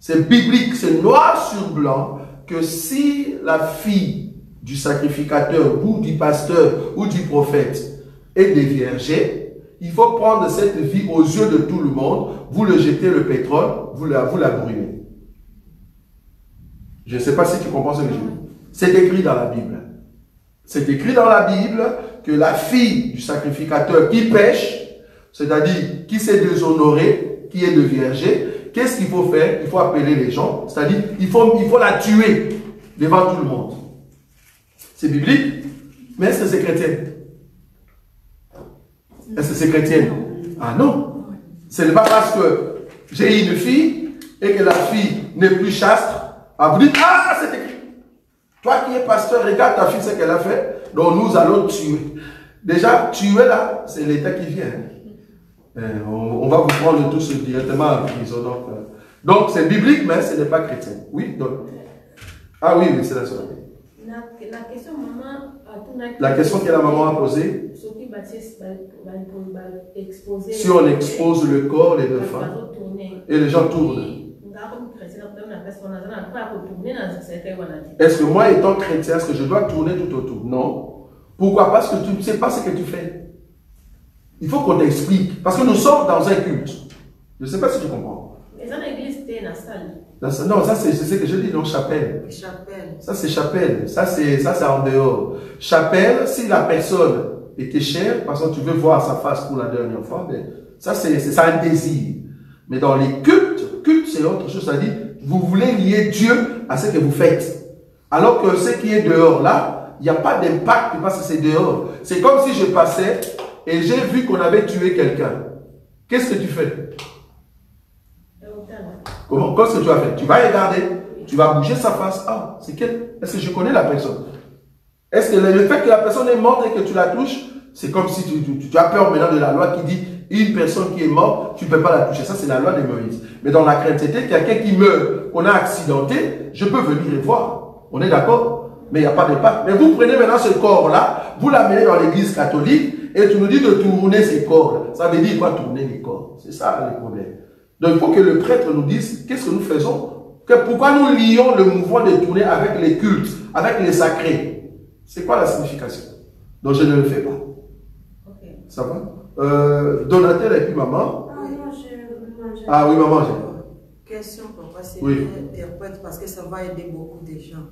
C'est biblique, c'est noir sur blanc, que si la fille du sacrificateur ou du pasteur ou du prophète est déviergée, il faut prendre cette vie aux yeux de tout le monde, vous le jetez le pétrole, vous la brûlez. Je ne sais pas si tu comprends ce que je dis. C'est écrit dans la Bible. C'est écrit dans la Bible que la fille du sacrificateur qui pêche, c'est-à-dire qui s'est déshonorée, qui est déviergée, qu'est-ce qu'il faut faire? Il faut appeler les gens, c'est-à-dire il faut la tuer devant tout le monde. C'est biblique, mais est-ce que c'est chrétien? Est-ce que c'est chrétien? Ah non. Ce n'est pas parce que j'ai une fille et que la fille n'est plus chaste, à vous dire, ah, c'est écrit. Toi qui es pasteur, regarde ta fille ce qu'elle a fait, donc nous allons tuer. Déjà, tuer là, c'est l'État qui vient. On va vous prendre tous directement en prison. Donc c'est biblique, mais ce n'est pas chrétien. Oui, donc. Ah oui, c'est la soeur. La question, maman, la question que la maman a posée. Si on expose le corps des deux femmes et les gens tournent. Est-ce que moi, étant chrétien, est-ce que je dois tourner tout autour? Non. Pourquoi? Parce que tu ne sais pas ce que tu fais. Il faut qu'on t'explique. Parce que nous sommes dans un culte. Je ne sais pas si tu comprends. Mais dans l'église, c'était la salle. Non, ça c'est ce que je dis, non, chapelle. Chapelle. Ça c'est chapelle. Ça c'est en dehors. Chapelle, si la personne était chère, parce que tu veux voir sa face pour la dernière fois, mais ça c'est un désir. Mais dans les cultes, culte c'est autre chose, c'est-à-dire, vous voulez lier Dieu à ce que vous faites. Alors que ce qui est dehors là, il n'y a pas d'impact parce que c'est dehors. C'est comme si je passais et j'ai vu qu'on avait tué quelqu'un. Qu'est-ce que tu fais? Comment? Qu'est-ce que tu as fait? Tu vas regarder, tu vas bouger sa face. Ah, c'est quel? Est-ce que je connais la personne? Est-ce que le fait que la personne est morte et que tu la touches, c'est comme si tu as peur maintenant de la loi qui dit une personne qui est morte, tu ne peux pas la toucher. Ça, c'est la loi de Moïse. Mais dans la chrétienté, quelqu'un qui meurt, qu'on a accidenté, je peux venir le voir. On est d'accord? Mais il n'y a pas de pas. Mais vous prenez maintenant ce corps-là, vous l'amenez dans l'église catholique et tu nous dis de tourner ces corps. Ça veut dire quoi tourner les corps? C'est ça le problème. Donc il faut que le prêtre nous dise qu'est-ce que nous faisons. Pourquoi nous lions le mouvement de tourner avec les cultes, avec les sacrés? C'est quoi la signification? Donc je ne le fais pas. Okay. Ça va? Donatel et puis maman. Ah non, je... Ah oui, maman, j'ai... Question, papa, c'est oui. Interprète parce que ça va aider beaucoup de gens.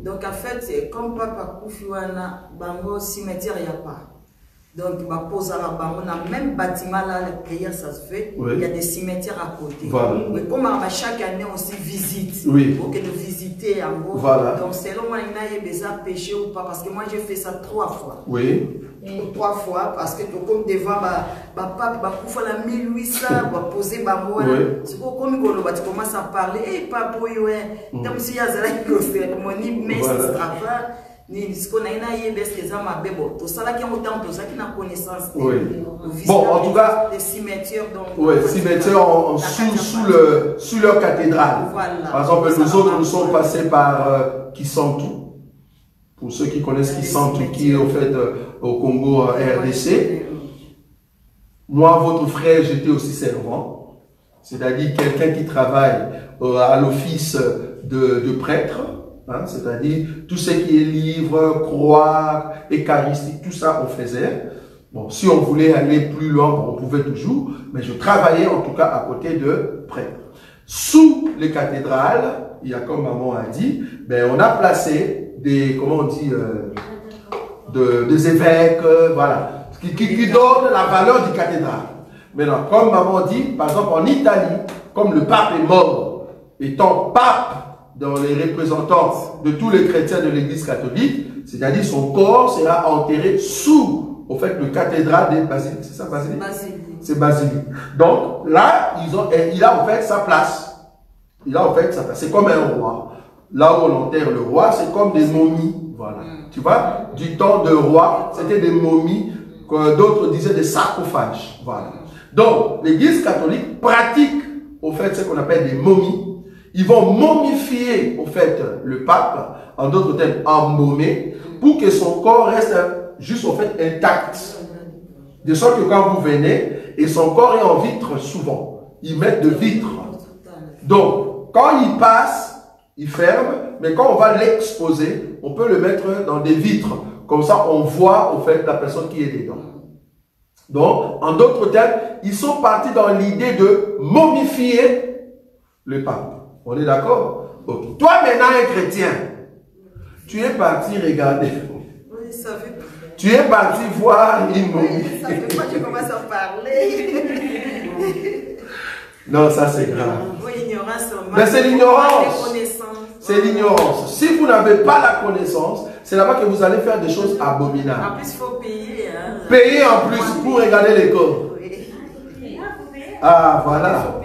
Donc en fait, c'est comme papa Koufiwana, Bango, cimetière, il n'y a pas. Donc, bah, pose à la bango, dans le même bâtiment là, la prière ça se fait, il y a des cimetières à côté. Voilà. Mais comme chaque année on se visite, oui. pour que nous visiter péché en gros. Voilà. Donc selon moi, il y a besoin de péché ou pas, parce que moi j'ai fait ça 3 fois. Oui. 3 fois, parce que comme devant papa, la 1800, poser moi. C'est comme tu commences à parler, hey papa, comme si il y a une cérémonie, mais c'est travail. Bon, en tout cas, les cimetières, sous leur cathédrale. Voilà. Par exemple, nous autres, nous sommes passés par Kisantu. Pour ceux qui connaissent Kisantu, qui est au fait au Congo RDC. Moi, votre frère, j'étais aussi servant. C'est-à-dire quelqu'un qui travaille à l'office de prêtre. Hein, c'est-à-dire tout ce qui est livre, croix, eucharistique, tout ça on faisait. Bon, si on voulait aller plus loin, on pouvait toujours, mais je travaillais en tout cas à côté de prêtre. Sous les cathédrales, il y a comme maman a dit, ben on a placé des, comment on dit, des évêques, voilà, qui donnent la valeur du cathédrale. Maintenant, comme maman dit, par exemple en Italie, comme le pape est mort, étant pape dans les représentants de tous les chrétiens de l'église catholique, c'est-à-dire son corps sera enterré sous, au fait, le cathédrale des basiliques. C'est ça, basilique? C'est basilique. Donc, là, il a en fait sa place. Il a en fait sa place. C'est comme un roi. Là où on enterre le roi, c'est comme des momies. Voilà. Tu vois, du temps de roi, c'était des momies, que d'autres disaient des sarcophages. Voilà. Donc, l'église catholique pratique, au fait, ce qu'on appelle des momies. Ils vont momifier, au fait, le pape, en d'autres termes, embaumé, pour que son corps reste juste, au fait, intact. De sorte que quand vous venez, et son corps est en vitre souvent, ils mettent de vitre. Donc, quand il passe, il ferme, mais quand on va l'exposer, on peut le mettre dans des vitres. Comme ça, on voit, au fait, la personne qui est dedans. Donc, en d'autres termes, ils sont partis dans l'idée de momifier le pape. On est d'accord? Okay. Toi, maintenant, un chrétien, tu es parti regarder. Tu es parti voir une momie. Ça fait pas que je commence à parler. Non, ça c'est grave. Mais c'est l'ignorance. C'est l'ignorance. Si vous n'avez pas la connaissance, c'est là-bas que vous allez faire des choses abominables. En plus, il faut payer. Hein. Payer en plus pour regarder les corps. Ah, voilà.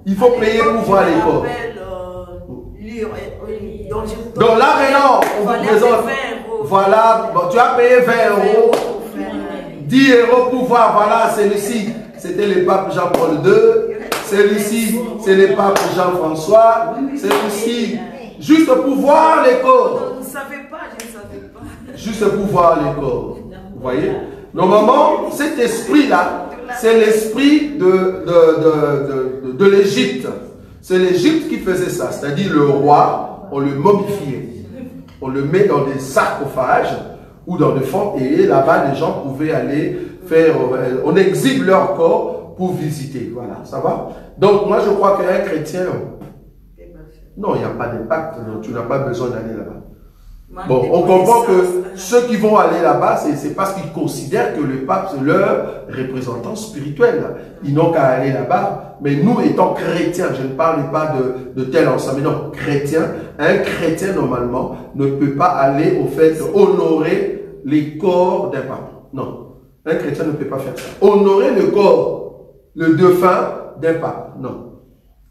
Il faut payer pour voir les corps. Donc là maintenant, on vous présente. Voilà, bon, tu as payé 20 €, 10 € pour voir, voilà, celui-ci, c'était le pape Jean-Paul II, celui-ci, c'est le pape Jean-François, celui-ci, juste pour voir les corps. Vous ne savez pas, je ne savais pas. Juste pour voir les corps. Vous voyez? Normalement, cet esprit-là, c'est l'esprit de l'Égypte. C'est l'Égypte qui faisait ça, c'est-à-dire le roi, on le momifiait. On le met dans des sarcophages ou dans des fonds et là-bas, les gens pouvaient aller faire, on exhibe leur corps pour visiter. Voilà, ça va? Donc, moi, je crois qu'un chrétien, non, il n'y a pas d'impact, tu n'as pas besoin d'aller là-bas. Bon, on comprend que ceux qui vont aller là-bas, c'est parce qu'ils considèrent que le pape, c'est leur représentant spirituel. Ils n'ont qu'à aller là-bas. Mais nous, étant chrétiens, je ne parle pas de tel ensemble, mais non, chrétien, un chrétien, normalement, ne peut pas aller, au fait, honorer les corps d'un pape. Non, un chrétien ne peut pas faire ça. Honorer le corps, le défunt d'un pape. Non.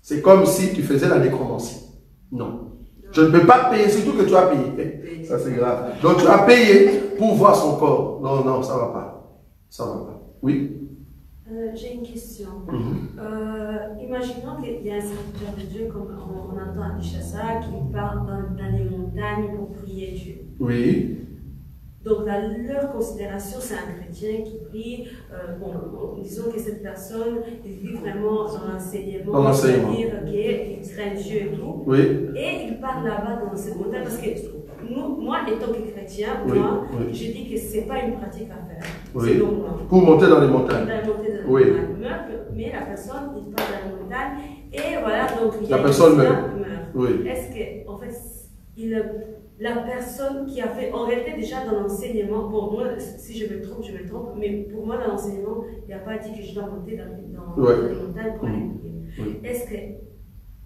C'est comme si tu faisais la nécromancie. Non. Je ne peux pas payer, surtout que tu as payé. Ça, c'est grave. Donc, tu as payé pour voir son corps. Non, non, ça ne va pas. Ça ne va pas. Oui? J'ai une question. Imaginons qu'il y a un serviteur de Dieu, comme on entend à Kinshasa, qui part dans les montagnes pour prier Dieu. Oui. Donc, dans leur considération, c'est un chrétien qui prie. Disons que cette personne, il vit vraiment dans l'enseignement. C'est-à-dire qu'il craint Dieu et tout. Oui. Et il part là-bas dans cette montagne. Parce que moi, étant que chrétien, je dis que ce n'est pas une pratique à faire. Oui. Pour monter dans les montagnes. Mais la personne, il part dans les montagnes. Et voilà, donc la personne meurt. Oui. Est-ce que, en fait, la personne qui a fait, en réalité déjà dans l'enseignement, pour moi, si je me trompe, mais pour moi dans l'enseignement, il n'y a pas dit que je dois monter dans les montagnes pour aller prier. Est-ce que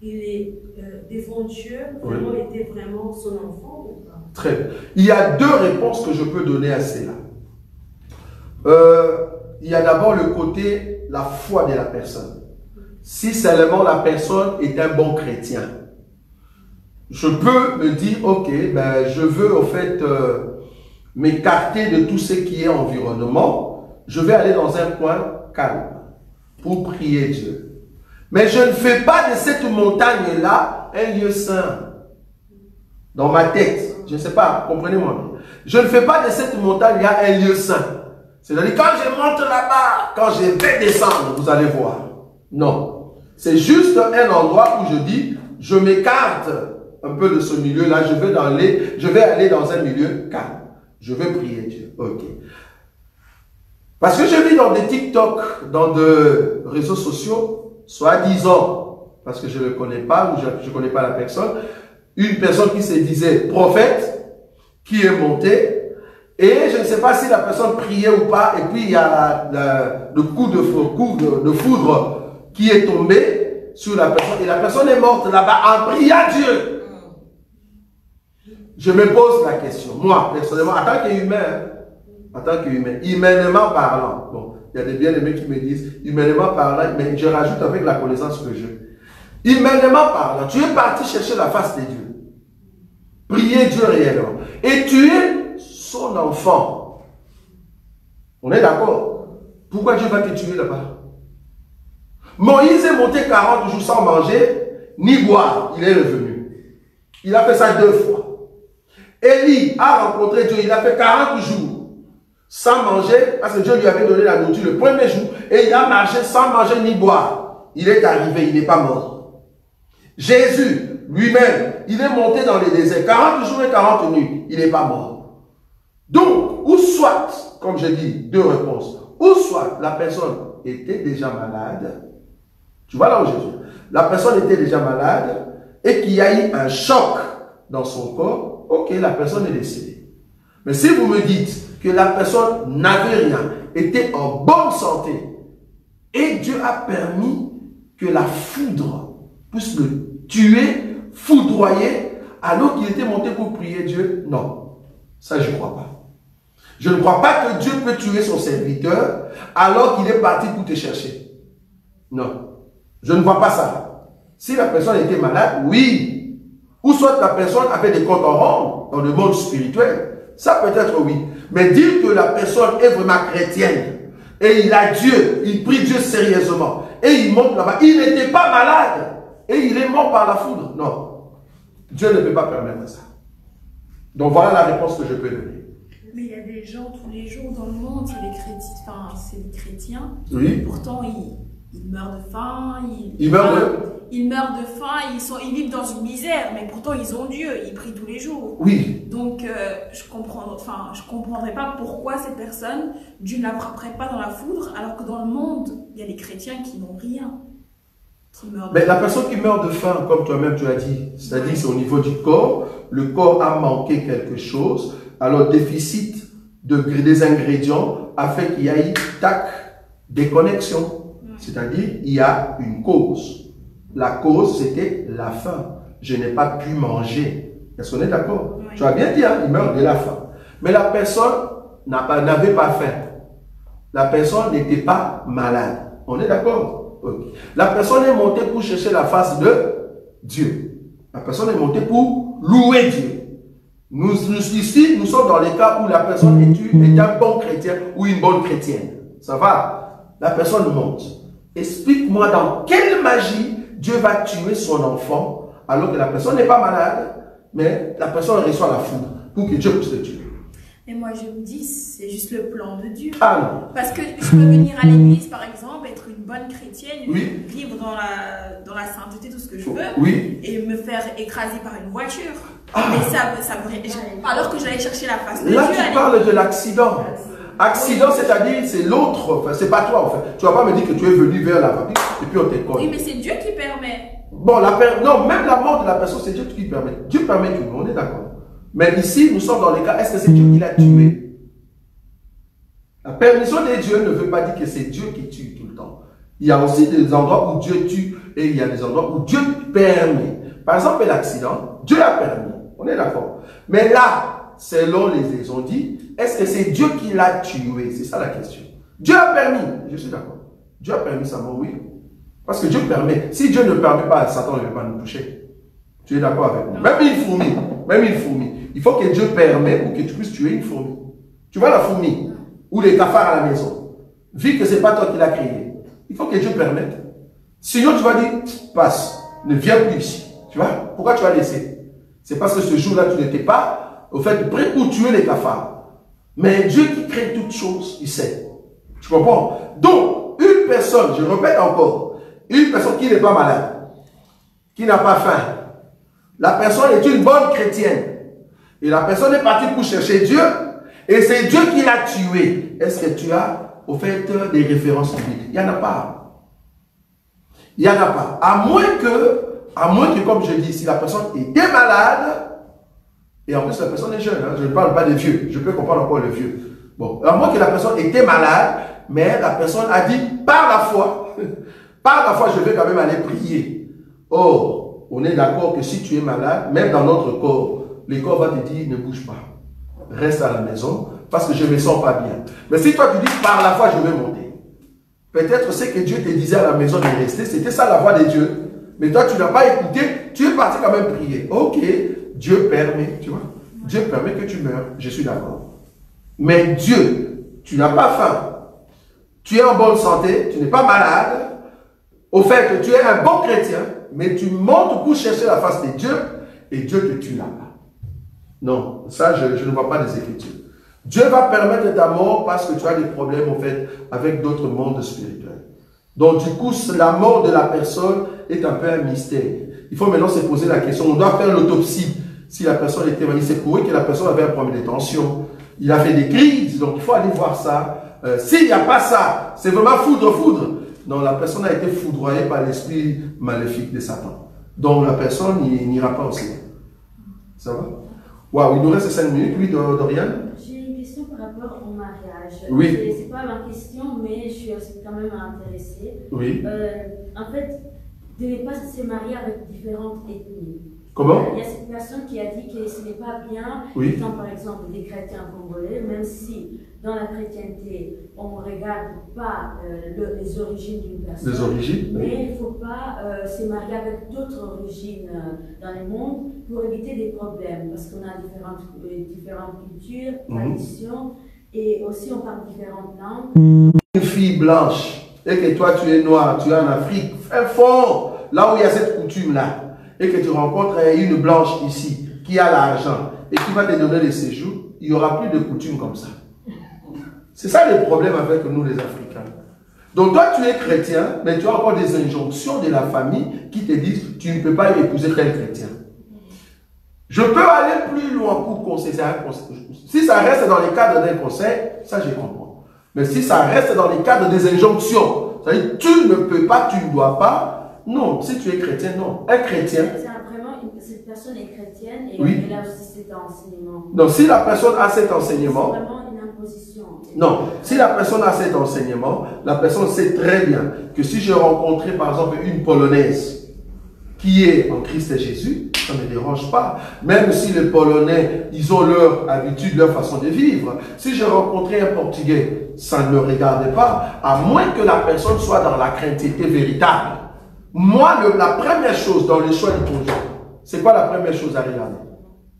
il est devant Dieu, vraiment était vraiment son enfant ou pas? Très bien. Il y a deux réponses que je peux donner à cela. Il y a d'abord le côté, la foi de la personne. Si seulement la personne est un bon chrétien, je peux me dire, ok, ben, je veux au fait m'écarter de tout ce qui est environnement. Je vais aller dans un coin calme pour prier Dieu. Mais je ne fais pas de cette montagne-là un lieu saint. Dans ma tête, je ne sais pas, comprenez-moi. Je ne fais pas de cette montagne-là un lieu saint. C'est-à-dire, quand je monte là-bas, quand je vais descendre, vous allez voir. Non. C'est juste un endroit où je dis, je m'écarte un peu de ce milieu-là, je vais aller dans un milieu calme. Je vais prier Dieu. Ok. Parce que je vis dans des TikTok, dans des réseaux sociaux, soi-disant, parce que je ne le connais pas, ou je ne connais pas la personne, une personne qui se disait prophète, qui est montée, et je ne sais pas si la personne priait ou pas, et puis il y a le coup de foudre qui est tombé sur la personne, et la personne est morte là-bas en priant Dieu. Je me pose la question, moi, personnellement, en tant qu'humain, humainement parlant, bon, il y a des bien-aimés qui me disent, humainement parlant, mais je rajoute avec la connaissance que j'ai. Humainement parlant, tu es parti chercher la face de Dieu. Prier Dieu réellement. Et tu es son enfant. On est d'accord? Pourquoi Dieu va te tuer là-bas? Moïse est monté 40 jours sans manger, ni boire. Il est revenu. Il a fait ça 2 fois. Élie a rencontré Dieu. Il a fait 40 jours sans manger, parce que Dieu lui avait donné la nourriture le premier jour. Et il a marché sans manger ni boire. Il est arrivé, il n'est pas mort. Jésus, lui-même, il est monté dans les déserts. 40 jours et 40 nuits. Il n'est pas mort. Donc, ou soit, comme je dis, 2 réponses. Ou soit la personne était déjà malade. Tu vois là où je suis. La personne était déjà malade et qu'il y a eu un choc dans son corps. Ok, la personne est décédée. Mais si vous me dites que la personne n'avait rien, était en bonne santé, et Dieu a permis que la foudre puisse le tuer, foudroyer, alors qu'il était monté pour prier Dieu, non. Ça, je ne crois pas. Je ne crois pas que Dieu peut tuer son serviteur alors qu'il est parti pour te chercher. Non. Je ne vois pas ça. Si la personne était malade, oui. Ou soit la personne avait des comptes en rendre dans le monde spirituel. Ça peut être oui. Mais dire que la personne est vraiment chrétienne et il a Dieu, il prie Dieu sérieusement et il monte là-bas, il n'était pas malade et il est mort par la foudre. Non. Dieu ne peut pas permettre ça. Donc voilà la réponse que je peux donner. Mais il y a des gens tous les jours dans le monde, c'est des chrétiens. Oui. Pourtant, ils meurent de faim. Ils meurent de faim, ils vivent dans une misère, mais pourtant ils ont Dieu, ils prient tous les jours. Oui. Donc je comprendrais pas pourquoi ces personnes, Dieu ne la frapperait pas dans la foudre, alors que dans le monde, il y a des chrétiens qui n'ont rien. Mais la personne qui meurt de faim, comme toi-même tu as dit, c'est-à-dire c'est au niveau du corps, le corps a manqué quelque chose, alors déficit des ingrédients a fait qu'il y a eu déconnexion. C'est-à-dire, il y a une cause. La cause, c'était la faim. Je n'ai pas pu manger. Est-ce qu'on est d'accord? Oui. Tu as bien dit, hein, il meurt de la faim. Mais la personne n'avait pas faim. La personne n'était pas malade. On est d'accord? Okay. La personne est montée pour chercher la face de Dieu. La personne est montée pour louer Dieu. Ici, nous sommes dans les cas où la personne est un bon chrétien ou une bonne chrétienne. Ça va? La personne monte. Explique-moi dans quelle magie Dieu va tuer son enfant alors que la personne n'est pas malade, mais la personne reçoit la foudre pour que Dieu puisse le tuer. Et moi je me dis, c'est juste le plan de Dieu. Ah non. Parce que je peux venir à l'église par exemple, être une bonne chrétienne, oui, vivre dans la sainteté, tout ce que je veux, oui, et me faire écraser par une voiture. Mais alors que j'allais chercher la face de Dieu. Là tu parles de l'accident. Accident, oui, c'est-à-dire, c'est l'autre, enfin, c'est pas toi en fait. Tu vas pas me dire que tu es venu vers la famille et puis on t'écolle. Oui, mais c'est Dieu qui permet. Bon, non, même la mort de la personne, c'est Dieu qui permet. Dieu permet tout, on est d'accord. Mais ici, nous sommes dans les cas, est-ce que c'est Dieu qui l'a tué? La permission de Dieu ne veut pas dire que c'est Dieu qui tue tout le temps. Il y a aussi des endroits où Dieu tue et il y a des endroits où Dieu permet. Par exemple, l'accident, Dieu a permis. On est d'accord. Mais là, selon les ont dit, est-ce que c'est Dieu qui l'a tué? C'est ça la question. Dieu a permis. Je suis d'accord. Dieu a permis sa mort, oui. Parce que Dieu permet. Si Dieu ne permet pas, Satan ne va pas nous toucher. Tu es d'accord avec moi? Même une fourmi. Même une fourmi. Il faut que Dieu permette pour que tu puisses tuer une fourmi. Tu vois la fourmi? Ou les cafards à la maison. Vu que ce n'est pas toi qui l'as créé. Il faut que Dieu permette. Sinon, tu vas dire, passe. Ne viens plus ici. Tu vois? Pourquoi tu vas laisser? C'est parce que ce jour-là, tu n'étais pas au fait prêt pour tuer les cafards. Mais Dieu qui crée toutes choses, il sait. Tu comprends? Donc, une personne, je répète encore, une personne qui n'est pas malade, qui n'a pas faim, la personne est une bonne chrétienne. Et la personne est partie pour chercher Dieu, et c'est Dieu qui l'a tué. Est-ce que tu as, au fait, des références bibliques? Il n'y en a pas. Il n'y en a pas. À moins que, comme je dis, si la personne était malade, et en plus la personne est jeune, hein, je ne parle pas des vieux, je peux comprendre encore le vieux. Bon, à moins que la personne était malade, mais la personne a dit, par la foi, je vais quand même aller prier. Or, on est d'accord que si tu es malade, même dans notre corps, le corps va te dire, ne bouge pas. Reste à la maison, parce que je ne me sens pas bien. Mais si toi tu dis, par la foi, je vais monter. Peut-être c'est que Dieu te disait à la maison de rester, c'était ça la voix de Dieu. Mais toi, tu n'as pas écouté, tu es parti quand même prier. Ok, Dieu permet, tu vois. Dieu permet que tu meurs, je suis d'accord. Mais Dieu, tu n'as pas faim. Tu es en bonne santé, tu n'es pas malade. Au fait que tu es un bon chrétien, mais tu montes pour chercher la face de Dieu et Dieu te tue là-bas. Non, ça, je ne vois pas des Écritures. Dieu va permettre ta mort parce que tu as des problèmes, en fait, avec d'autres mondes spirituels. Donc, du coup, la mort de la personne est un peu un mystère. Il faut maintenant se poser la question. On doit faire l'autopsie. Si la personne était malade, c'est prouvé que la personne avait un problème de tension. Il a fait des crises, donc il faut aller voir ça. S'il n'y a pas ça, c'est vraiment foudre. Non, la personne a été foudroyée par l'esprit maléfique de Satan. Donc, la personne n'ira pas au ciel. Ça va? Waouh, il nous reste 5 minutes. Oui, Dorian? J'ai une question par rapport au mariage. Oui. C'est pas ma question, mais je suis aussi quand même intéressée. Oui. En fait, de ne pas se marier avec différentes ethnies. Comment? Il y a cette personne qui a dit que ce n'est pas bien, oui. Étant par exemple des chrétiens congolais, même si dans la chrétienté, on ne regarde pas les origines d'une personne. Les origines? Mais il ne faut pas se marier avec d'autres origines dans le monde pour éviter des problèmes, parce qu'on a différentes cultures, traditions, et aussi on parle différentes langues. Une fille blanche, et que toi tu es noir, tu es en Afrique, fin fond, là où il y a cette coutume-là, et que tu rencontres une blanche ici, qui a l'argent, et qui va te donner des séjours, il n'y aura plus de coutumes comme ça. C'est ça le problème avec nous les Africains. Donc toi tu es chrétien, mais tu as encore des injonctions de la famille qui te disent tu ne peux pas épouser tel chrétien. Je peux aller plus loin pour conseiller. Si ça reste dans les cadres d'un conseil, ça je comprends. Mais si ça reste dans les cadres des injonctions, c'est-à-dire tu ne peux pas, tu ne dois pas, non, si tu es chrétien, non. Un chrétien. Cette personne est chrétienne et oui. Elle a aussi cet enseignement. Donc si la personne a cet enseignement, c'est vraiment une imposition. Non, si la personne a cet enseignement, la personne sait très bien que si je rencontrais par exemple une Polonaise qui est en Christ et Jésus, ça ne me dérange pas. Même si les Polonais, ils ont leur habitude, leur façon de vivre. Si je rencontrais un Portugais, ça ne me regarde pas, à moins que la personne soit dans la craintivité véritable. Moi, la première chose dans le choix du conjoint, c'est quoi la première chose à regarder?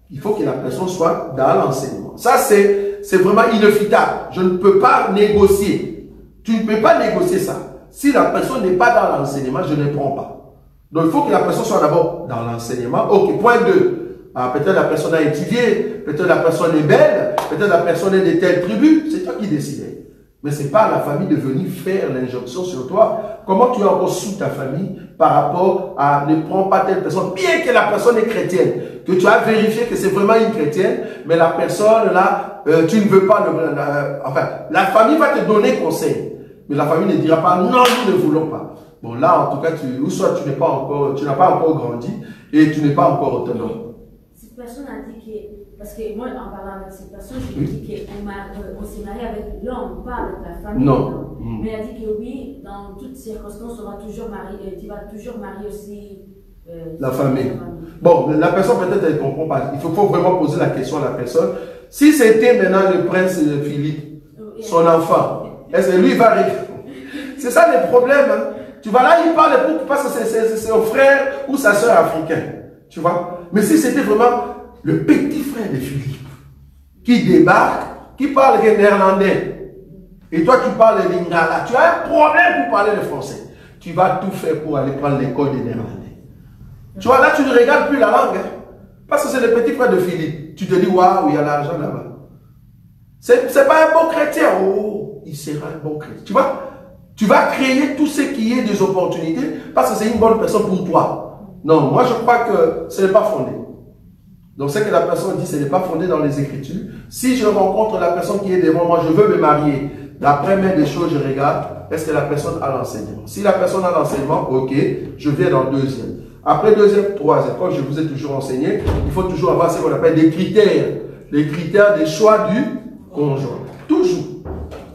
Il faut que la personne soit dans l'enseignement. Ça, c'est vraiment inévitable. Je ne peux pas négocier. Tu ne peux pas négocier ça. Si la personne n'est pas dans l'enseignement, je ne prends pas. Donc, il faut que la personne soit d'abord dans l'enseignement. Ok, point 2. Peut-être la personne a étudié, peut-être la personne est belle, peut-être la personne est de telle tribu. C'est toi qui décides. Mais ce n'est pas à la famille de venir faire l'injonction sur toi. Comment tu es encore sous ta famille par rapport à ne prends pas telle personne, bien que la personne est chrétienne, que tu as vérifié que c'est vraiment une chrétienne, mais la personne là, tu ne veux pas, enfin, la famille va te donner conseil, mais la famille ne dira pas non, nous ne voulons pas. Bon là, en tout cas, ou soit tu n'as pas encore grandi et tu n'es pas encore autonome. Cette personne a dit que Parce que moi, en parlant avec cette personne, je lui ai dit qu'on s'est marié avec l'homme, pas avec la famille. Non. Mais elle a dit que oui, dans toutes circonstances, on va toujours marier, tu vas toujours marier aussi la famille. Bon, la personne peut-être elle ne comprend pas. Il faut vraiment poser la question à la personne. Si c'était maintenant le prince Philippe, son enfant, est-ce que lui va rire? C'est ça le problème. Hein? Tu vois, là, il parle parce que c'est son frère ou sa soeur africain. Tu vois? Mais si c'était vraiment le petit frère de Philippe qui débarque, qui parle néerlandais, et toi tu parles lingala, tu as un problème pour parler le français. Tu vas tout faire pour aller prendre l'école des néerlandais. Tu vois, là, tu ne regardes plus la langue. Hein? Parce que c'est le petit frère de Philippe. Tu te dis, waouh, il y a l'argent là-bas. C'est pas un bon chrétien. Oh, il sera un bon chrétien. Tu vois, tu vas créer tout ce qui est des opportunités parce que c'est une bonne personne pour toi. Non, moi je crois que ce n'est pas fondé. Donc, ce que la personne dit, ce n'est pas fondé dans les Écritures. Si je rencontre la personne qui est devant moi, je veux me marier. La première des choses, je regarde, est-ce que la personne a l'enseignement? Si la personne a l'enseignement, ok, je viens dans le deuxième. Après deuxième, troisième, comme je vous ai toujours enseigné, il faut toujours avoir ce qu'on appelle des critères. Les critères des choix du conjoint. Toujours.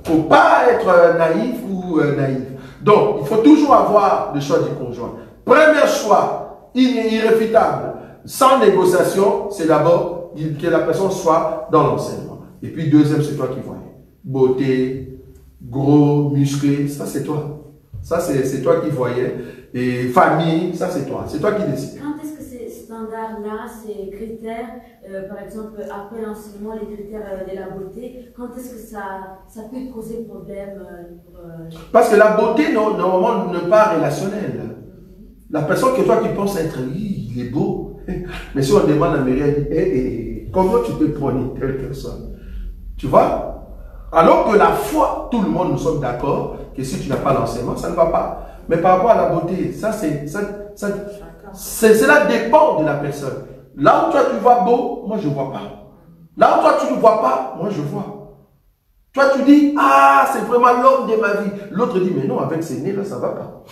Il ne faut pas être naïf ou naïf. Donc, il faut toujours avoir le choix du conjoint. Premier choix, irréfutable, sans négociation, c'est d'abord que la personne soit dans l'enseignement. Et puis deuxième, c'est toi qui vois. Beauté, gros, musclé, ça c'est toi. Ça c'est toi qui voyais. Et famille, ça c'est toi. C'est toi qui décides. Quand est-ce que ces standards-là, ces critères, par exemple, après l'enseignement, les critères de la beauté, quand est-ce que ça peut causer problème Parce que la beauté, normalement, n'est pas relationnelle. La personne que toi tu penses être, il est beau. Mais si on demande à Myriam, elle dit, comment tu peux prendre telle personne? Tu vois? Alors que la foi, tout le monde, nous sommes d'accord que si tu n'as pas l'enseignement, ça ne va pas. Mais par rapport à la beauté, cela dépend de la personne. Là où toi tu vois beau, moi je ne vois pas. Là où toi tu ne vois pas, moi je vois. Toi tu dis, ah, c'est vraiment l'homme de ma vie. L'autre dit, mais non, avec ces nez là, ça ne va pas.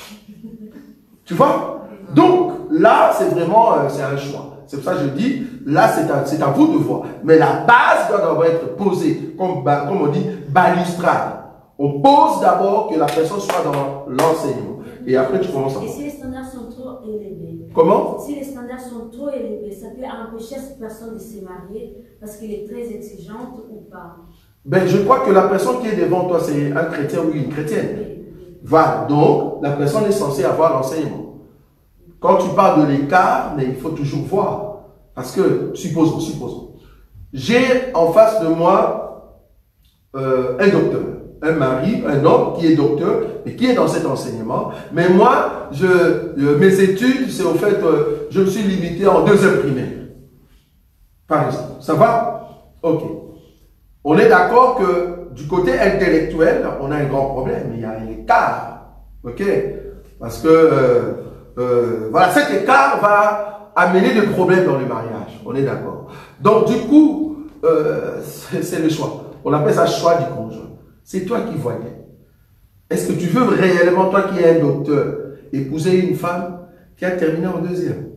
Tu vois? Donc, là, c'est vraiment, c'est un choix. C'est pour ça que je dis, là, c'est à vous de voir. Mais la base doit d'abord être posée, comme on dit, balustrade. On pose d'abord que la personne soit dans l'enseignement. Et après, tu commences à... Et si les standards sont trop élevés? Comment? Si les standards sont trop élevés, ça peut empêcher cette personne de se marier parce qu'elle est très exigeante ou pas? Ben, je crois que la personne qui est devant toi, c'est un chrétien ou une chrétienne. Voilà. Donc, la personne est censée avoir l'enseignement. Quand tu parles de l'écart, mais il faut toujours voir. Parce que, supposons. J'ai en face de moi un docteur, un mari, un homme qui est docteur et qui est dans cet enseignement. Mais moi, mes études, c'est au fait, je me suis limité en deuxième primaire. Par exemple. Ça va? Ok. On est d'accord que du côté intellectuel, on a un grand problème. Il y a un écart. Ok? Parce que... voilà, cet écart va amener des problèmes dans le mariage. On est d'accord. Donc, du coup, c'est le choix. On appelle ça choix du conjoint. C'est toi qui voyais. Est-ce que tu veux réellement, toi qui es un docteur, épouser une femme qui a terminé en deuxième?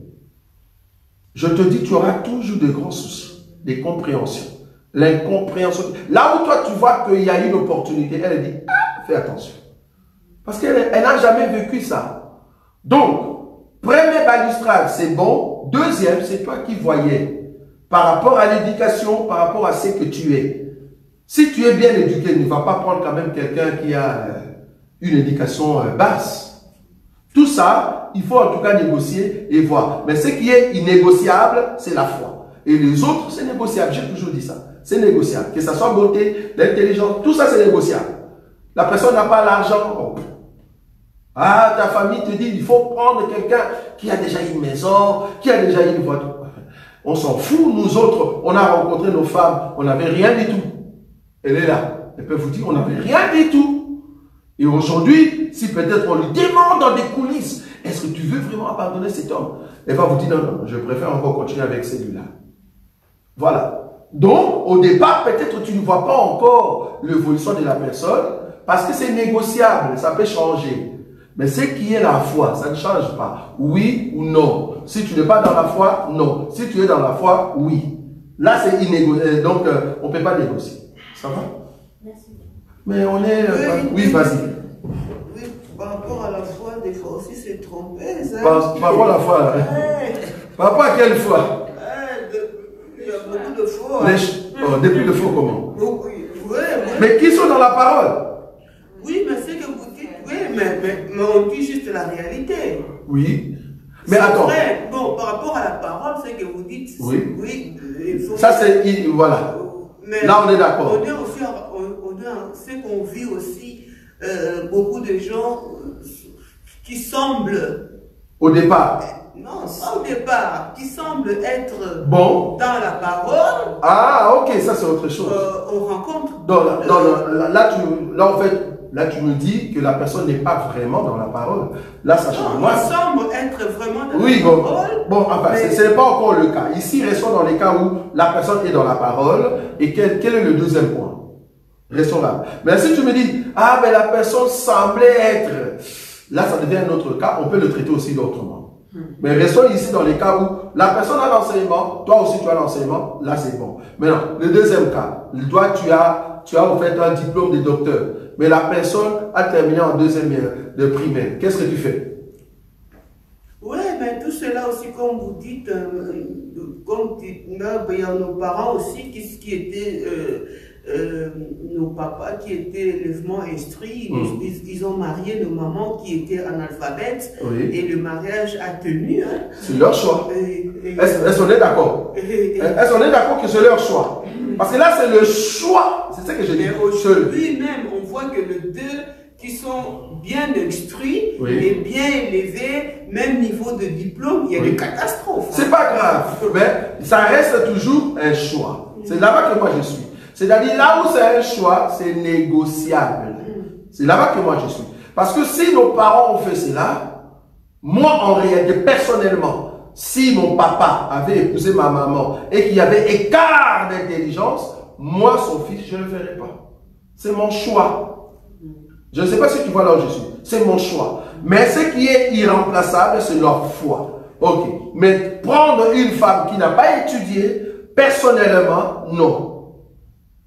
Je te dis, tu auras toujours de grands soucis, des compréhensions. L'incompréhension. Là où toi, tu vois qu'il y a une opportunité, elle dit, ah, fais attention. Parce qu'elle n'a jamais vécu ça. Donc, premier balustrade, c'est bon. Deuxième, c'est toi qui voyais. Par rapport à l'éducation, par rapport à ce que tu es. Si tu es bien éduqué, ne va pas prendre quand même quelqu'un qui a une éducation basse. Tout ça, il faut en tout cas négocier et voir. Mais ce qui est innégociable, c'est la foi. Et les autres, c'est négociable. J'ai toujours dit ça. C'est négociable. Que ça soit beauté, l'intelligence, tout ça, c'est négociable. La personne n'a pas l'argent. Oh. Ah, ta famille te dit, il faut prendre quelqu'un qui a déjà une maison, qui a déjà une voiture. On s'en fout, nous autres. On a rencontré nos femmes, on n'avait rien du tout. Elle est là. Elle peut vous dire, on n'avait rien du tout. Et aujourd'hui, si peut-être on lui demande dans des coulisses, est-ce que tu veux vraiment abandonner cet homme? Elle va vous dire, non, je préfère encore continuer avec celui-là. Voilà. Donc, au départ, peut-être tu ne vois pas encore l'évolution de la personne, parce que c'est négociable, ça peut changer. Mais ce qui est la foi, ça ne change pas. Oui ou non. Si tu n'es pas dans la foi, non. Si tu es dans la foi, oui. Là, c'est innégociable. Donc, on ne peut pas négocier. Ça va? Merci. Mais on est... oui, vas-y. Oui, par rapport à la foi, des fois aussi, c'est trompeuse. Hein. Par rapport à la foi. Par rapport à quelle foi? Il y a beaucoup de foi. Depuis le faux, comment? Oui. Mais qui sont dans la parole? Oui, mais c'est que vous dites, oui, mais on dit juste la réalité. Oui. Mais attends. Vrai. Bon, par rapport à la parole, c'est que vous dites, oui, il faut... Ça, c'est... Voilà. Mais là, on est d'accord. C'est qu'on vit aussi beaucoup de gens qui semblent... Au départ. Non, pas au départ, qui semblent être bon dans la parole. Ah, ok, ça c'est autre chose. On rencontre... Là, en fait, là, tu me dis que la personne n'est pas vraiment dans la parole. Là, ça change. On semble être vraiment dans la parole. Bon, enfin, ce n'est pas encore le cas. Ici, restons dans les cas où la personne est dans la parole. Et quel est le deuxième point? Restons là. Mais si tu me dis, ah, mais la personne semblait être... Là, ça devient un autre cas. On peut le traiter aussi d'autrement. Mais restons ici dans les cas où la personne a l'enseignement, toi aussi tu as l'enseignement, là c'est bon. Maintenant, le deuxième cas, toi tu as en fait un diplôme de docteur, mais la personne a terminé en deuxième de primaire. Qu'est-ce que tu fais? Oui, mais tout cela aussi, comme vous dites, comme il y a nos parents aussi qui étaient... nos papas qui étaient lèvement instruits, ils ont marié nos mamans qui étaient analphabètes et le mariage a tenu. Hein. C'est leur choix. Est-ce qu'on est d'accord? Est-ce qu'on est d'accord que c'est leur choix? Parce que là, c'est le choix. C'est ça que je dis. Aujourd'hui même, on voit que les deux qui sont bien instruits et bien élevés, même niveau de diplôme, il y a des catastrophes. C'est pas grave, mais ça reste toujours un choix. C'est là-bas que moi je suis. C'est-à-dire, là où c'est un choix, c'est négociable. C'est là-bas que moi je suis. Parce que si nos parents ont fait cela, moi en réalité, personnellement, si mon papa avait épousé ma maman et qu'il y avait écart d'intelligence, moi, son fils, je ne le ferais pas. C'est mon choix. Je ne sais pas si tu vois là où je suis. C'est mon choix. Mais ce qui est irremplaçable, c'est leur foi. Ok. Mais prendre une femme qui n'a pas étudié, personnellement, non.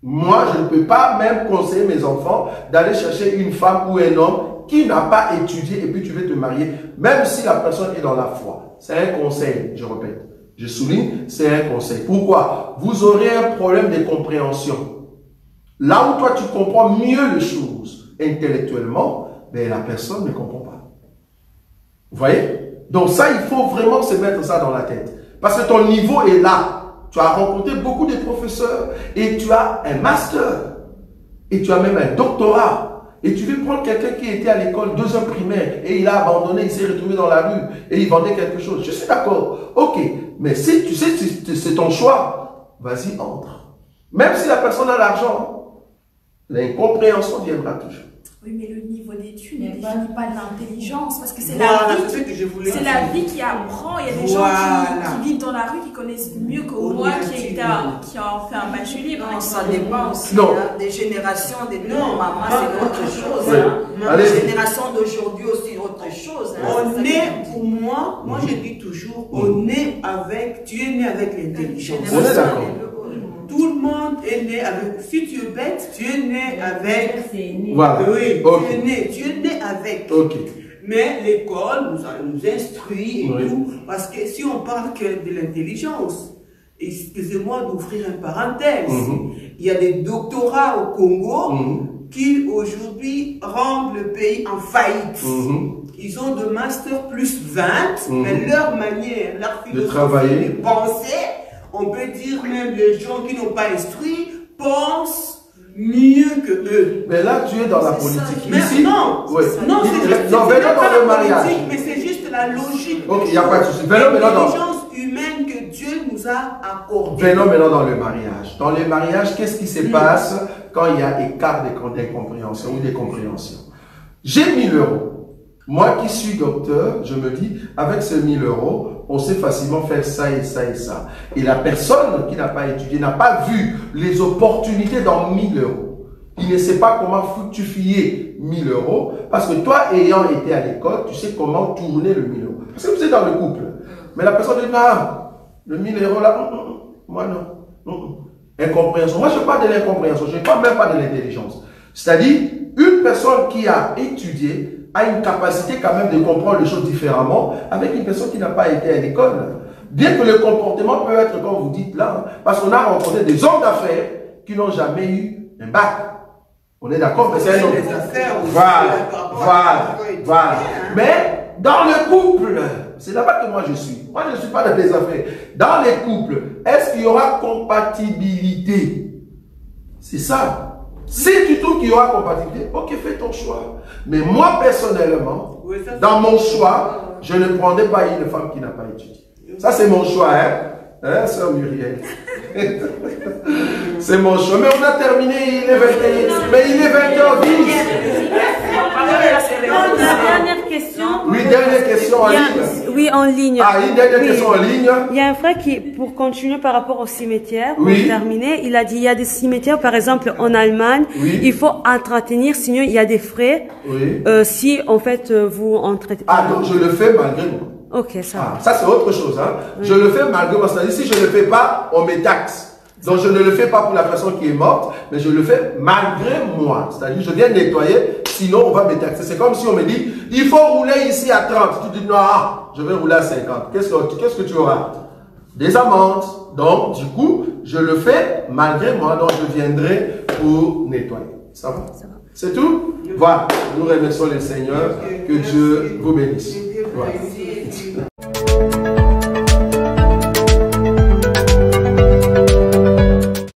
Moi, je ne peux pas même conseiller mes enfants d'aller chercher une femme ou un homme qui n'a pas étudié et puis tu veux te marier, même si la personne est dans la foi. C'est un conseil, je répète. Je souligne, c'est un conseil. Pourquoi? Vous aurez un problème de compréhension. Là où toi, tu comprends mieux les choses intellectuellement, mais la personne ne comprend pas. Vous voyez? Donc ça, il faut vraiment se mettre ça dans la tête. Parce que ton niveau est là. Tu as rencontré beaucoup de professeurs et tu as un master et tu as même un doctorat et tu veux prendre quelqu'un qui était à l'école 2 ans primaire et il a abandonné, il s'est retrouvé dans la rue et il vendait quelque chose. Je suis d'accord, ok, mais si tu sais c'est ton choix, vas-y, entre. Même si la personne a l'argent, l'incompréhension viendra toujours. Oui, mais le niveau d'études ne définit pas l'intelligence, parce que c'est la vie qui apprend. Il y a des gens qui vivent dans la rue, qui connaissent mieux que moi, qui ont fait un bachelier. Non, ça dépend aussi. Des générations, maman, c'est autre chose. Les générations d'aujourd'hui aussi, autre chose. On est, pour moi, je dis toujours, on est avec, tu es né avec l'intelligence. On est d'accord. Tout le monde est né avec. Si tu es bête, tu es né avec. Voilà. Oui, tu es né avec. Mais l'école nous instruit et tout. Parce que si on parle que de l'intelligence, excusez-moi d'ouvrir une parenthèse, il y a des doctorats au Congo qui aujourd'hui rendent le pays en faillite. Ils ont de master plus 20, mais leur manière, leur philosophie de penser, on peut dire même les gens qui n'ont pas instruit pensent mieux que eux. Mais là, tu es dans la politique. Mais ici, non, c'est juste dans le mariage. Mais c'est juste la logique. Ok, il n'y a pas de souci. L'intelligence humaine que Dieu nous a accordée. Venons maintenant dans le mariage. Dans le mariage, qu'est-ce qui se passe quand il y a écart d'incompréhension ou des compréhensions? J'ai 1000 euros. Moi qui suis docteur, je me dis, avec ces 1000 euros, on sait facilement faire ça et ça et ça. Et la personne qui n'a pas étudié, n'a pas vu les opportunités dans 1000 euros. Il ne sait pas comment fructifier 1000 euros. Parce que toi, ayant été à l'école, tu sais comment tourner le 1000 euros. Parce que vous êtes dans le couple. Mais la personne dit, non, le 1000 euros là, moi non. Incompréhension. Moi, je parle de l'incompréhension, je ne parle même pas de l'intelligence. C'est-à-dire, une personne qui a étudié a une capacité quand même de comprendre les choses différemment avec une personne qui n'a pas été à l'école. Bien que le comportement peut être, comme vous dites là, parce qu'on a rencontré des hommes d'affaires qui n'ont jamais eu un bac. On est d'accord, mais c'est un homme. Voilà. Mais dans le couple, c'est là-bas que moi je suis. Moi, je ne suis pas dans les affaires. Dans les couples, est-ce qu'il y aura compatibilité? C'est ça. Si tu trouves qu'il y aura compatibilité, ok, fais ton choix. Mais moi, personnellement, dans mon choix, je ne prendrai pas une femme qui n'a pas étudié. Ça, c'est mon choix, hein, sœur Muriel. C'est mon choix. Mais on a terminé, il est 21. Mais il est 20h10. Une dernière question. Oui, dernière question en ligne. Oui, en ligne. Ah, une dernière question en ligne. Il y a un frère qui, pour continuer par rapport au cimetière, pour oui. terminer, il a dit il y a des cimetières, par exemple en Allemagne, oui. il faut entretenir, sinon il y a des frais. Oui. Si en fait vous entretenez. Ah, donc je le fais malgré moi. Ok, ça va. Ça c'est autre chose. Hein. Oui. Je le fais malgré moi. C'est-à-dire, si je ne le fais pas, on me taxe. Donc je ne le fais pas pour la personne qui est morte, mais je le fais malgré moi. C'est-à-dire, je viens nettoyer, sinon on va me taxer. C'est comme si on me dit, il faut rouler ici à 30. Tu dis, non, je vais rouler à 50. Qu'est-ce que tu auras? Des amendes. Donc, du coup, je le fais malgré moi. Donc, je viendrai pour nettoyer. Ça va? C'est tout? Voilà. Nous remercions le Seigneur. Que Dieu vous bénisse. Voilà.